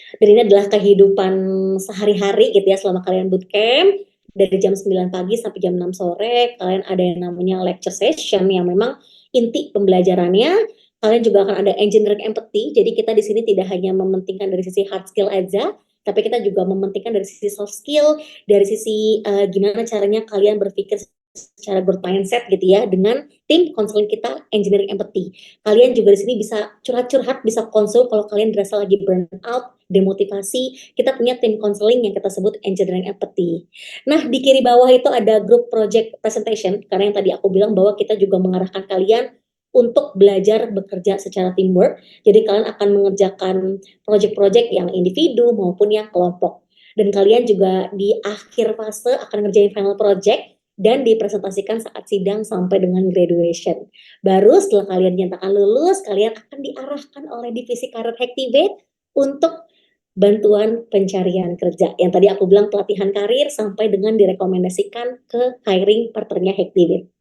Dan ini adalah kehidupan sehari-hari gitu ya selama kalian bootcamp. Dari jam 9 pagi sampai jam 6 sore, kalian ada yang namanya lecture session yang memang inti pembelajarannya. Kalian juga akan ada engineering empathy, jadi kita di sini tidak hanya mementingkan dari sisi hard skill aja, tapi kita juga mementingkan dari sisi soft skill, dari sisi gimana caranya kalian berpikir secara growth mindset gitu ya, dengan tim konseling kita engineering empathy. Kalian juga di sini bisa curhat-curhat, bisa konsul kalau kalian berasa lagi burn out, demotivasi. Kita punya tim konseling yang kita sebut engineering empathy. Nah, di kiri bawah itu ada group project presentation, karena yang tadi aku bilang bahwa kita juga mengarahkan kalian untuk belajar bekerja secara teamwork. Jadi kalian akan mengerjakan project-project yang individu maupun yang kelompok. Dan kalian juga di akhir fase akan ngerjain final project, dan dipresentasikan saat sidang sampai dengan graduation. Baru setelah kalian dinyatakan lulus, kalian akan diarahkan oleh divisi karir Hactivate untuk bantuan pencarian kerja. Yang tadi aku bilang pelatihan karir sampai dengan direkomendasikan ke hiring partnernya Hactivate.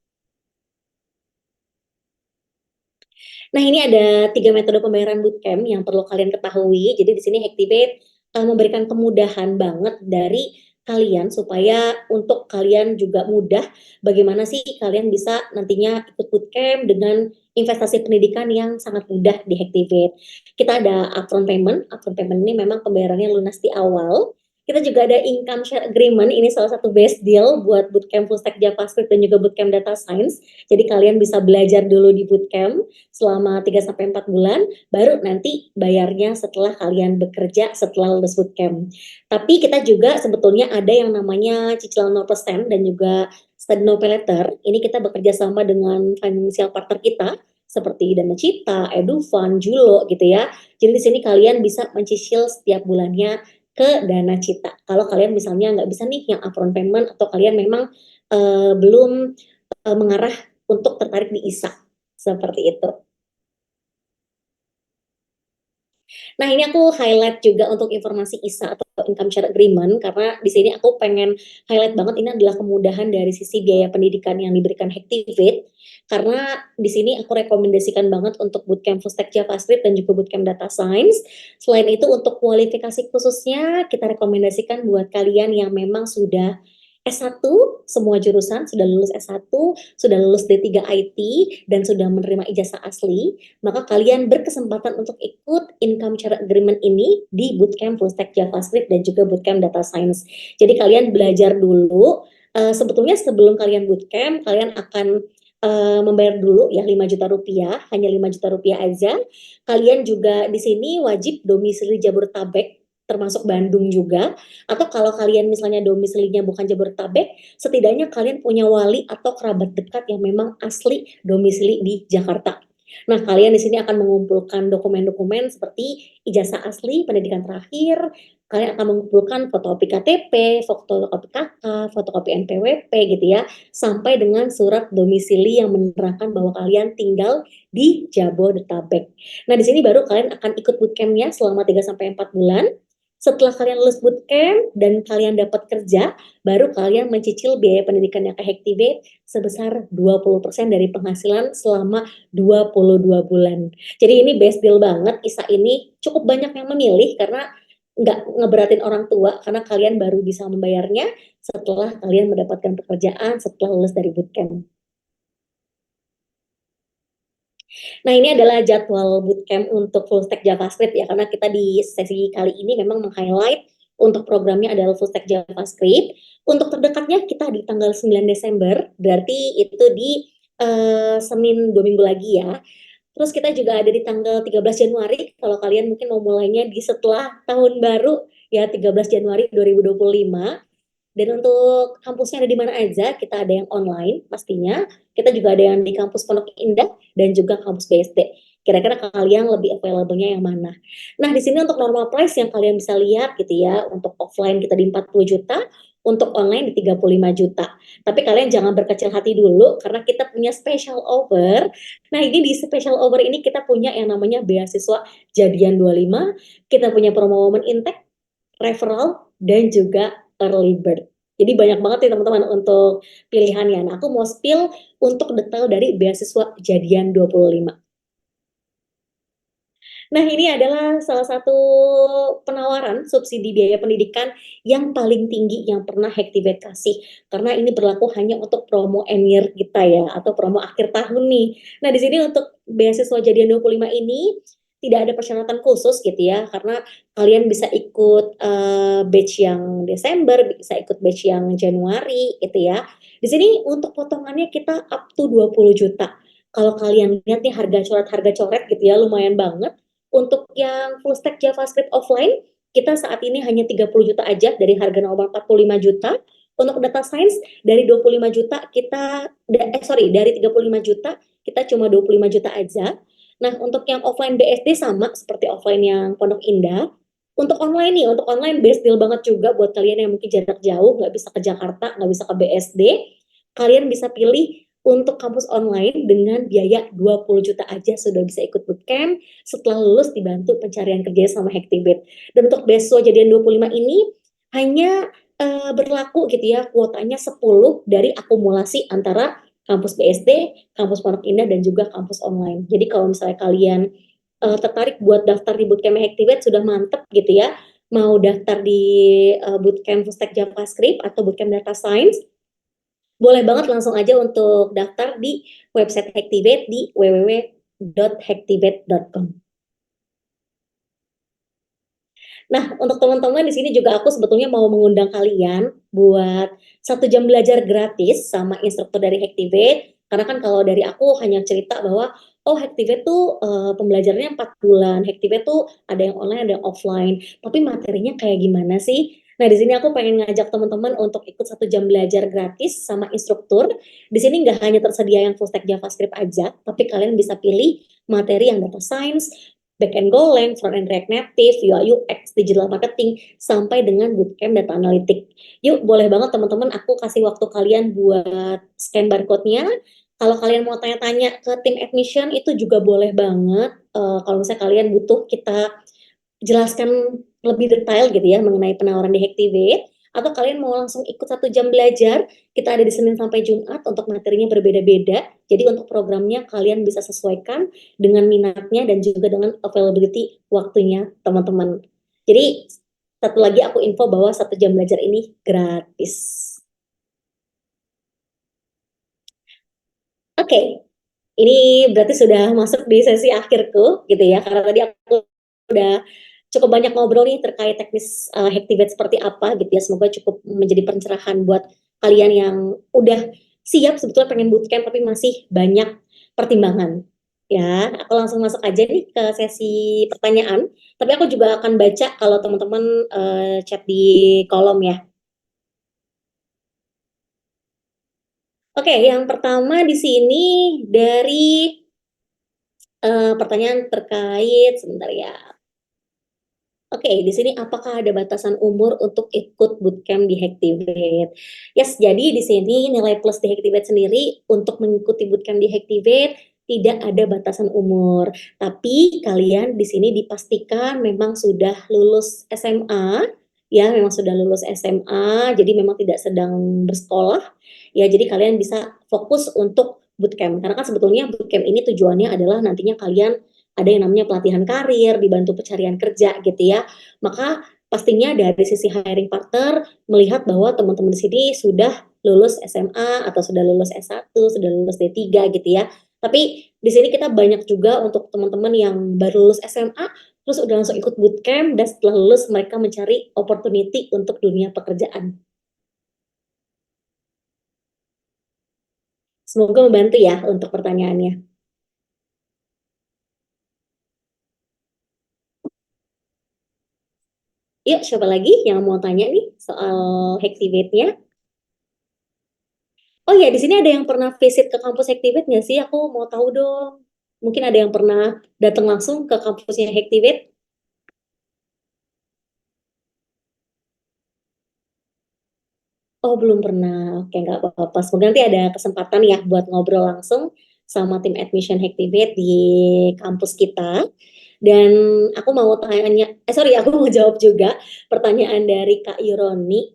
Nah, ini ada 3 metode pembayaran bootcamp yang perlu kalian ketahui. Jadi di sini Hactivate memberikan kemudahan banget dari kalian supaya untuk kalian juga mudah bagaimana sih kalian bisa nantinya ikut bootcamp dengan investasi pendidikan yang sangat mudah di Hactivate. Kita ada upfront payment. Upfront payment ini memang pembayarannya lunas di awal. Kita juga ada income share agreement. Ini salah satu best deal buat bootcamp full stack JavaScript dan juga bootcamp data science. Jadi kalian bisa belajar dulu di bootcamp selama 3-4 bulan, baru nanti bayarnya setelah kalian bekerja setelah lulus bootcamp. Tapi kita juga sebetulnya ada yang namanya cicilan 0% dan juga study no pay letter. Ini kita bekerja sama dengan financial partner kita seperti Dana Cipta, EduFund, Julo gitu ya. Jadi di sini kalian bisa mencicil setiap bulannya ke Dana Cita. Kalau kalian misalnya nggak bisa nih yang upfront payment atau kalian memang belum mengarah untuk tertarik di ISA seperti itu. Nah, ini aku highlight juga untuk informasi ISA atau income share agreement karena di sini aku pengen highlight banget ini adalah kemudahan dari sisi biaya pendidikan yang diberikan Hactivate karena di sini aku rekomendasikan banget untuk bootcamp full stack JavaScript dan juga bootcamp data science. Selain itu untuk kualifikasi khususnya kita rekomendasikan buat kalian yang memang sudah S1, semua jurusan sudah lulus S1, sudah lulus D3 IT, dan sudah menerima ijazah asli, maka kalian berkesempatan untuk ikut income share agreement ini di bootcamp full stack JavaScript dan juga bootcamp data science. Jadi kalian belajar dulu, sebetulnya sebelum kalian bootcamp, kalian akan membayar dulu ya 5 juta rupiah, hanya 5 juta rupiah aja. Kalian juga di sini wajib domisili Jabodetabek, termasuk Bandung juga, atau kalau kalian misalnya domisilinya bukan Jabodetabek, setidaknya kalian punya wali atau kerabat dekat yang memang asli domisili di Jakarta. Nah, kalian di sini akan mengumpulkan dokumen-dokumen seperti ijazah asli, pendidikan terakhir, kalian akan mengumpulkan fotokopi KTP, fotokopi KK, fotokopi NPWP gitu ya, sampai dengan surat domisili yang menerangkan bahwa kalian tinggal di Jabodetabek. Nah, di sini baru kalian akan ikut bootcamp-nya selama 3-4 bulan. Setelah kalian lulus bootcamp dan kalian dapat kerja, baru kalian mencicil biaya pendidikan yang ke Hactivate sebesar 20% dari penghasilan selama 22 bulan. Jadi ini best deal banget, ISA ini cukup banyak yang memilih karena nggak ngeberatin orang tua, karena kalian baru bisa membayarnya setelah kalian mendapatkan pekerjaan setelah lulus dari bootcamp. Nah, ini adalah jadwal bootcamp untuk full stack JavaScript ya, karena kita di sesi kali ini memang meng-highlight untuk programnya adalah full stack JavaScript. Untuk terdekatnya kita di tanggal 9 Desember, berarti itu di Senin 2 minggu lagi ya. Terus kita juga ada di tanggal 13 Januari, kalau kalian mungkin mau mulainya di setelah tahun baru ya 13 Januari 2025. Dan untuk kampusnya ada di mana aja, kita ada yang online pastinya, kita juga ada yang di kampus Pondok Indah dan juga kampus BSD. Kira-kira kalian lebih available-nya yang mana? Nah, di sini untuk normal price yang kalian bisa lihat gitu ya, untuk offline kita di 40 juta, untuk online di 35 juta. Tapi kalian jangan berkecil hati dulu karena kita punya special offer. Nah, ini di special offer ini kita punya yang namanya beasiswa Jadian 25, kita punya promo momen intake, referral, dan juga early bird. Jadi banyak banget nih teman-teman untuk pilihannya. Nah, aku mau spill untuk detail dari beasiswa Jadian 25. Nah, ini adalah salah satu penawaran subsidi biaya pendidikan yang paling tinggi yang pernah Hactivate kasih. Karena ini berlaku hanya untuk promo end year kita ya, atau promo akhir tahun nih. Nah, di sini untuk beasiswa Jadian 25 ini tidak ada persyaratan khusus gitu ya, karena kalian bisa ikut batch yang Desember, bisa ikut batch yang Januari gitu ya. Di sini untuk potongannya kita up to 20 juta. Kalau kalian lihat nih harga coret gitu ya, lumayan banget. Untuk yang full stack JavaScript offline, kita saat ini hanya 30 juta aja dari harga normal 45 juta. Untuk data science dari 25 juta dari 35 juta kita cuma 25 juta aja. Nah, untuk yang offline BSD sama seperti offline yang Pondok Indah. Untuk online best deal banget juga buat kalian yang mungkin jarak jauh, nggak bisa ke Jakarta, nggak bisa ke BSD. kalian bisa pilih untuk kampus online dengan biaya 20 juta aja sudah bisa ikut bootcamp, setelah lulus dibantu pencarian kerja sama Hactivate. Dan untuk beasiswa jadian 25 ini hanya berlaku gitu ya, kuotanya 10 dari akumulasi antara kampus BSD, kampus Pondok Indah, dan juga kampus online. Jadi kalau misalnya kalian tertarik buat daftar di bootcamp Hactivate, sudah mantep gitu ya, mau daftar di bootcamp Full Stack JavaScript atau bootcamp Data Science, boleh banget langsung aja untuk daftar di website Hactivate di www.hactivate.com. Nah, untuk teman-teman di sini juga aku sebetulnya mau mengundang kalian buat 1 jam belajar gratis sama instruktur dari Hactivate. Karena kan kalau dari aku hanya cerita bahwa oh Hactivate tuh pembelajarannya 4 bulan, Hactivate tuh ada yang online, ada yang offline. Tapi materinya kayak gimana sih? Nah, di sini aku pengen ngajak teman-teman untuk ikut 1 jam belajar gratis sama instruktur. Di sini nggak hanya tersedia yang full stack JavaScript aja, tapi kalian bisa pilih materi yang data science, back-end Golang, front-end React Native, UI UX, digital marketing, sampai dengan bootcamp data analitik. Yuk, boleh banget teman-teman, aku kasih waktu kalian buat scan barcode-nya. Kalau kalian mau tanya-tanya ke tim admission, itu juga boleh banget. Kalau misalnya kalian butuh kita jelaskan lebih detail gitu ya mengenai penawaran di Hactivate, atau kalian mau langsung ikut 1 jam belajar, kita ada di Senin sampai Jumat untuk materinya berbeda-beda. Jadi untuk programnya kalian bisa sesuaikan dengan minatnya dan juga dengan availability waktunya teman-teman. Jadi satu lagi aku info bahwa 1 jam belajar ini gratis. Oke, ini berarti sudah masuk di sesi akhirku gitu ya, karena tadi aku udah cukup banyak ngobrol nih terkait teknis Hactivate seperti apa gitu ya. Semoga cukup menjadi pencerahan buat kalian yang udah siap sebetulnya pengen bootcamp tapi masih banyak pertimbangan. Ya, aku langsung masuk aja nih ke sesi pertanyaan. Tapi aku juga akan baca kalau teman-teman chat di kolom ya. Oke, yang pertama di sini dari pertanyaan terkait sebentar ya. Oke, di sini apakah ada batasan umur untuk ikut bootcamp di Hactivate? Yes, jadi di sini nilai plus di Hactivate sendiri untuk mengikuti bootcamp di Hactivate tidak ada batasan umur. Tapi kalian di sini dipastikan memang sudah lulus SMA, ya memang sudah lulus SMA, jadi memang tidak sedang bersekolah. Ya, jadi kalian bisa fokus untuk bootcamp. Karena kan sebetulnya bootcamp ini tujuannya adalah nantinya kalian ada yang namanya pelatihan karir, dibantu pencarian kerja gitu ya. Maka pastinya dari sisi hiring partner melihat bahwa teman-teman di sini sudah lulus SMA atau sudah lulus S1, sudah lulus D3 gitu ya. Tapi di sini kita banyak juga untuk teman-teman yang baru lulus SMA terus udah langsung ikut bootcamp dan setelah lulus mereka mencari opportunity untuk dunia pekerjaan. Semoga membantu ya untuk pertanyaannya. Yuk, siapa lagi yang mau tanya nih soal Hactivate-nya? Oh ya, di sini ada yang pernah visit ke kampus Hactivate nggak sih? Aku mau tahu dong. Mungkin ada yang pernah datang langsung ke kampusnya Hactivate? Oh, belum pernah. Oke, nggak apa-apa. Semoga nanti ada kesempatan ya buat ngobrol langsung sama tim admission Hactivate di kampus kita. Dan aku mau tanya, aku mau jawab juga pertanyaan dari Kak Yuroni.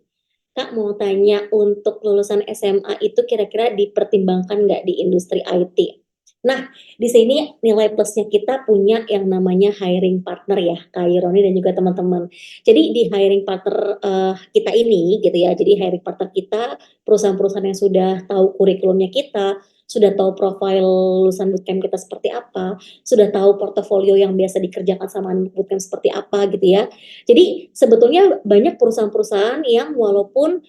Kak mau tanya, untuk lulusan SMA itu kira-kira dipertimbangkan nggak di industri IT? Nah, di sini nilai plusnya kita punya yang namanya hiring partner ya, Kak Yuroni dan juga teman-teman. Jadi di hiring partner kita ini gitu ya, jadi hiring partner kita perusahaan-perusahaan yang sudah tahu kurikulumnya kita, sudah tahu profil lulusan bootcamp kita seperti apa, sudah tahu portofolio yang biasa dikerjakan sama anak bootcamp seperti apa gitu ya. Jadi sebetulnya banyak perusahaan-perusahaan yang walaupun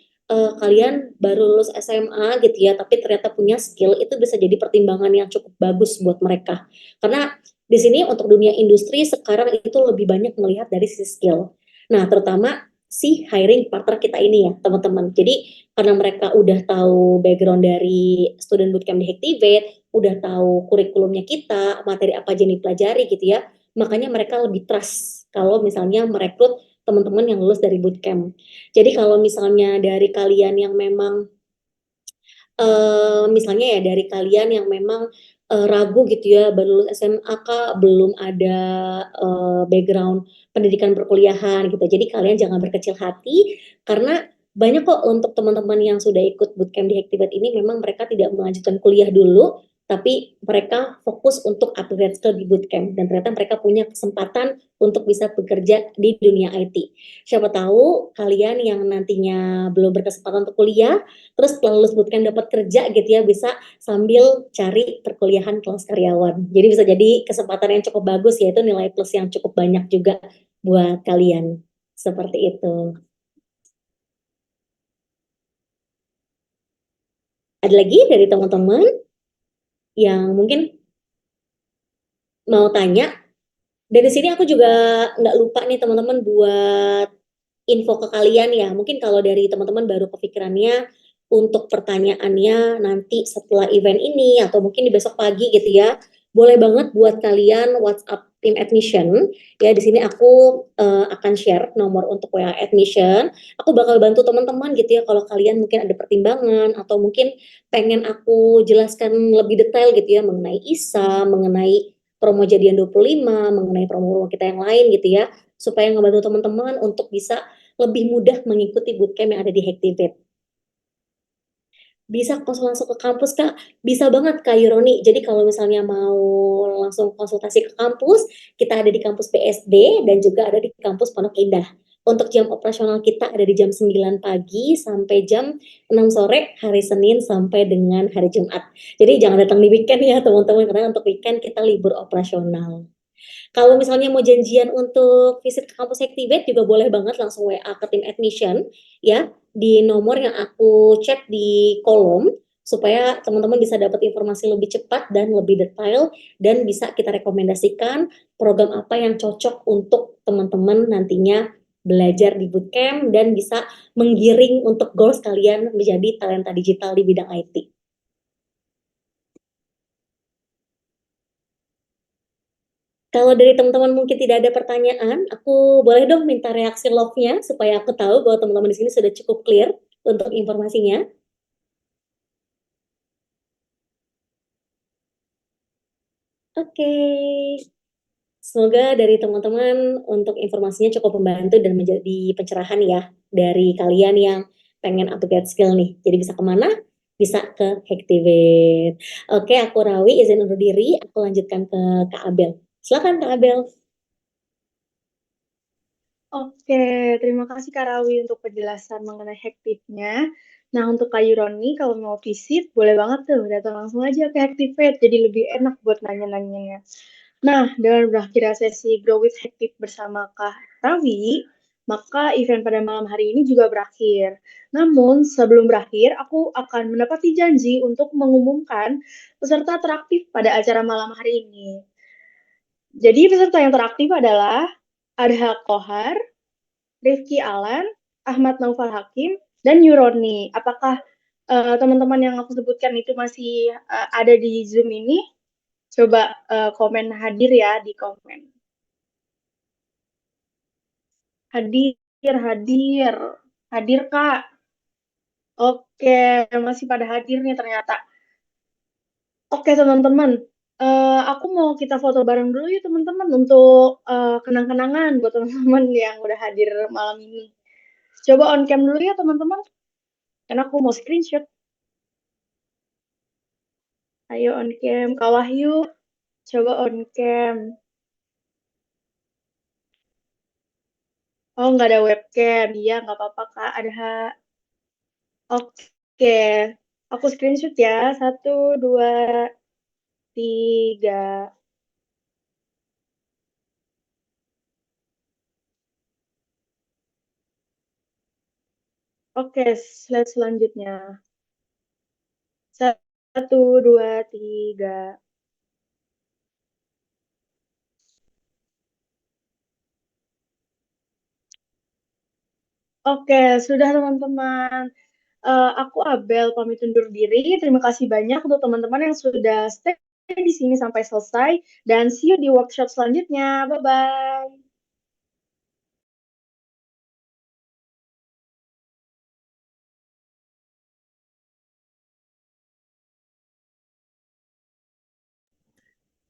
kalian baru lulus SMA gitu ya, tapi ternyata punya skill, itu bisa jadi pertimbangan yang cukup bagus buat mereka. Karena di sini untuk dunia industri sekarang itu lebih banyak melihat dari sisi skill. Nah, terutama si hiring partner kita ini ya, teman-teman. Jadi karena mereka udah tahu background dari student bootcamp di Hactivate, udah tahu kurikulumnya kita, materi apa aja yang dipelajari gitu ya, makanya mereka lebih trust kalau misalnya merekrut teman-teman yang lulus dari bootcamp. Jadi kalau misalnya dari kalian yang memang misalnya ya dari kalian yang memang ragu gitu ya, baru lulus SMA Kak, belum ada background pendidikan perkuliahan gitu. Jadi kalian jangan berkecil hati karena banyak kok untuk teman-teman yang sudah ikut bootcamp di Hactibet ini memang mereka tidak melanjutkan kuliah dulu, tapi mereka fokus untuk upgrade skill di bootcamp dan ternyata mereka punya kesempatan untuk bisa bekerja di dunia IT. Siapa tahu kalian yang nantinya belum berkesempatan untuk kuliah, terus setelah lulus bootcamp dapat kerja gitu ya, bisa sambil cari perkuliahan kelas karyawan. Jadi bisa jadi kesempatan yang cukup bagus, yaitu nilai plus yang cukup banyak juga buat kalian. Seperti itu. Ada lagi dari teman-teman yang mungkin mau tanya? Dari sini aku juga nggak lupa nih teman-teman buat info ke kalian ya. Mungkin kalau dari teman-teman baru kepikirannya untuk pertanyaannya nanti setelah event ini atau mungkin di besok pagi gitu ya. Boleh banget buat kalian WhatsApp tim admission. Ya di sini aku akan share nomor untuk WA admission. Aku bakal bantu teman-teman gitu ya kalau kalian mungkin ada pertimbangan atau mungkin pengen aku jelaskan lebih detail gitu ya mengenai ISA, mengenai promo jadian 25, mengenai promo kita yang lain gitu ya, supaya ngebantu teman-teman untuk bisa lebih mudah mengikuti bootcamp yang ada di Hactivate. Bisa langsung ke kampus Kak, bisa banget Kak Yuroni. Jadi kalau misalnya mau langsung konsultasi ke kampus, kita ada di kampus BSD dan juga ada di kampus Pondok Indah. Untuk jam operasional kita ada di jam 9 pagi sampai jam 6 sore hari Senin sampai dengan hari Jumat. Jadi jangan datang di weekend ya teman-teman, karena untuk weekend kita libur operasional. Kalau misalnya mau janjian untuk visit ke kampus Hactivate juga boleh banget langsung WA ke tim admission ya di nomor yang aku chat di kolom supaya teman-teman bisa dapat informasi lebih cepat dan lebih detail dan bisa kita rekomendasikan program apa yang cocok untuk teman-teman nantinya belajar di bootcamp dan bisa menggiring untuk goals kalian menjadi talenta digital di bidang IT. Kalau dari teman-teman mungkin tidak ada pertanyaan, aku boleh dong minta reaksi love-nya supaya aku tahu bahwa teman-teman di sini sudah cukup clear untuk informasinya. Oke. Semoga dari teman-teman untuk informasinya cukup membantu dan menjadi pencerahan ya dari kalian yang pengen upgrade skill nih. Jadi bisa kemana? Bisa ke Hactivate. Oke, aku Rawi izin undur diri. Aku lanjutkan ke Kak Abel. Silakan Kak Abel. Oke, terima kasih Kak Rawi untuk penjelasan mengenai Hactivate-nya. Nah, untuk Kak Yuroni, kalau mau visit, boleh banget tuh, datang langsung aja ke Hactivate, jadi lebih enak buat nanya-nanyanya. Nah, dengan berakhirnya sesi Grow with Hactive bersama Kak Rawi, maka event pada malam hari ini juga berakhir. Namun, sebelum berakhir, aku akan mendapati janji untuk mengumumkan peserta teraktif pada acara malam hari ini. Jadi, peserta yang teraktif adalah Adha Kohar, Rifki Alan, Ahmad Naufal Hakim, dan Yuroni. Apakah teman-teman yang aku sebutkan itu masih ada di Zoom ini? Coba komen hadir ya di komen. Hadir, hadir. Hadir, Kak. Oke, masih pada hadir nih ternyata. Oke, teman-teman. Aku mau kita foto bareng dulu ya, teman-teman, untuk kenang-kenangan buat teman-teman yang udah hadir malam ini. Coba on cam dulu ya, teman-teman. Karena aku mau screenshot. Ayo on cam. Kak Wahyu, coba on cam. Oh, nggak ada webcam. Iya, nggak apa-apa, Kak. Ada. Oke. Aku screenshot ya. 1, 2, 3. Oke, slide selanjutnya. 1, 2, 3. Oke, sudah teman-teman. Aku Abel pamit undur diri. Terima kasih banyak untuk teman-teman yang sudah stay di sini sampai selesai. Dan see you di workshop selanjutnya. Bye-bye.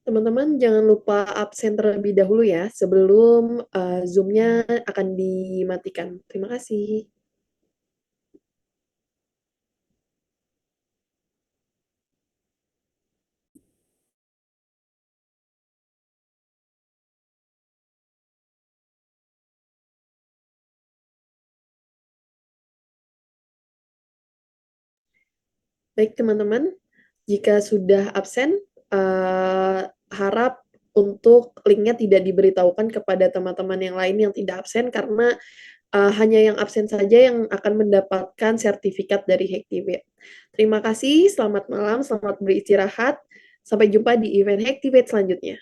Teman-teman jangan lupa absen terlebih dahulu ya sebelum Zoom-nya akan dimatikan. Terima kasih. Baik teman-teman, jika sudah absen, harap untuk linknya tidak diberitahukan kepada teman-teman yang lain yang tidak absen karena hanya yang absen saja yang akan mendapatkan sertifikat dari Hacktivate. Terima kasih, selamat malam, selamat beristirahat. Sampai jumpa di event Hacktivate selanjutnya.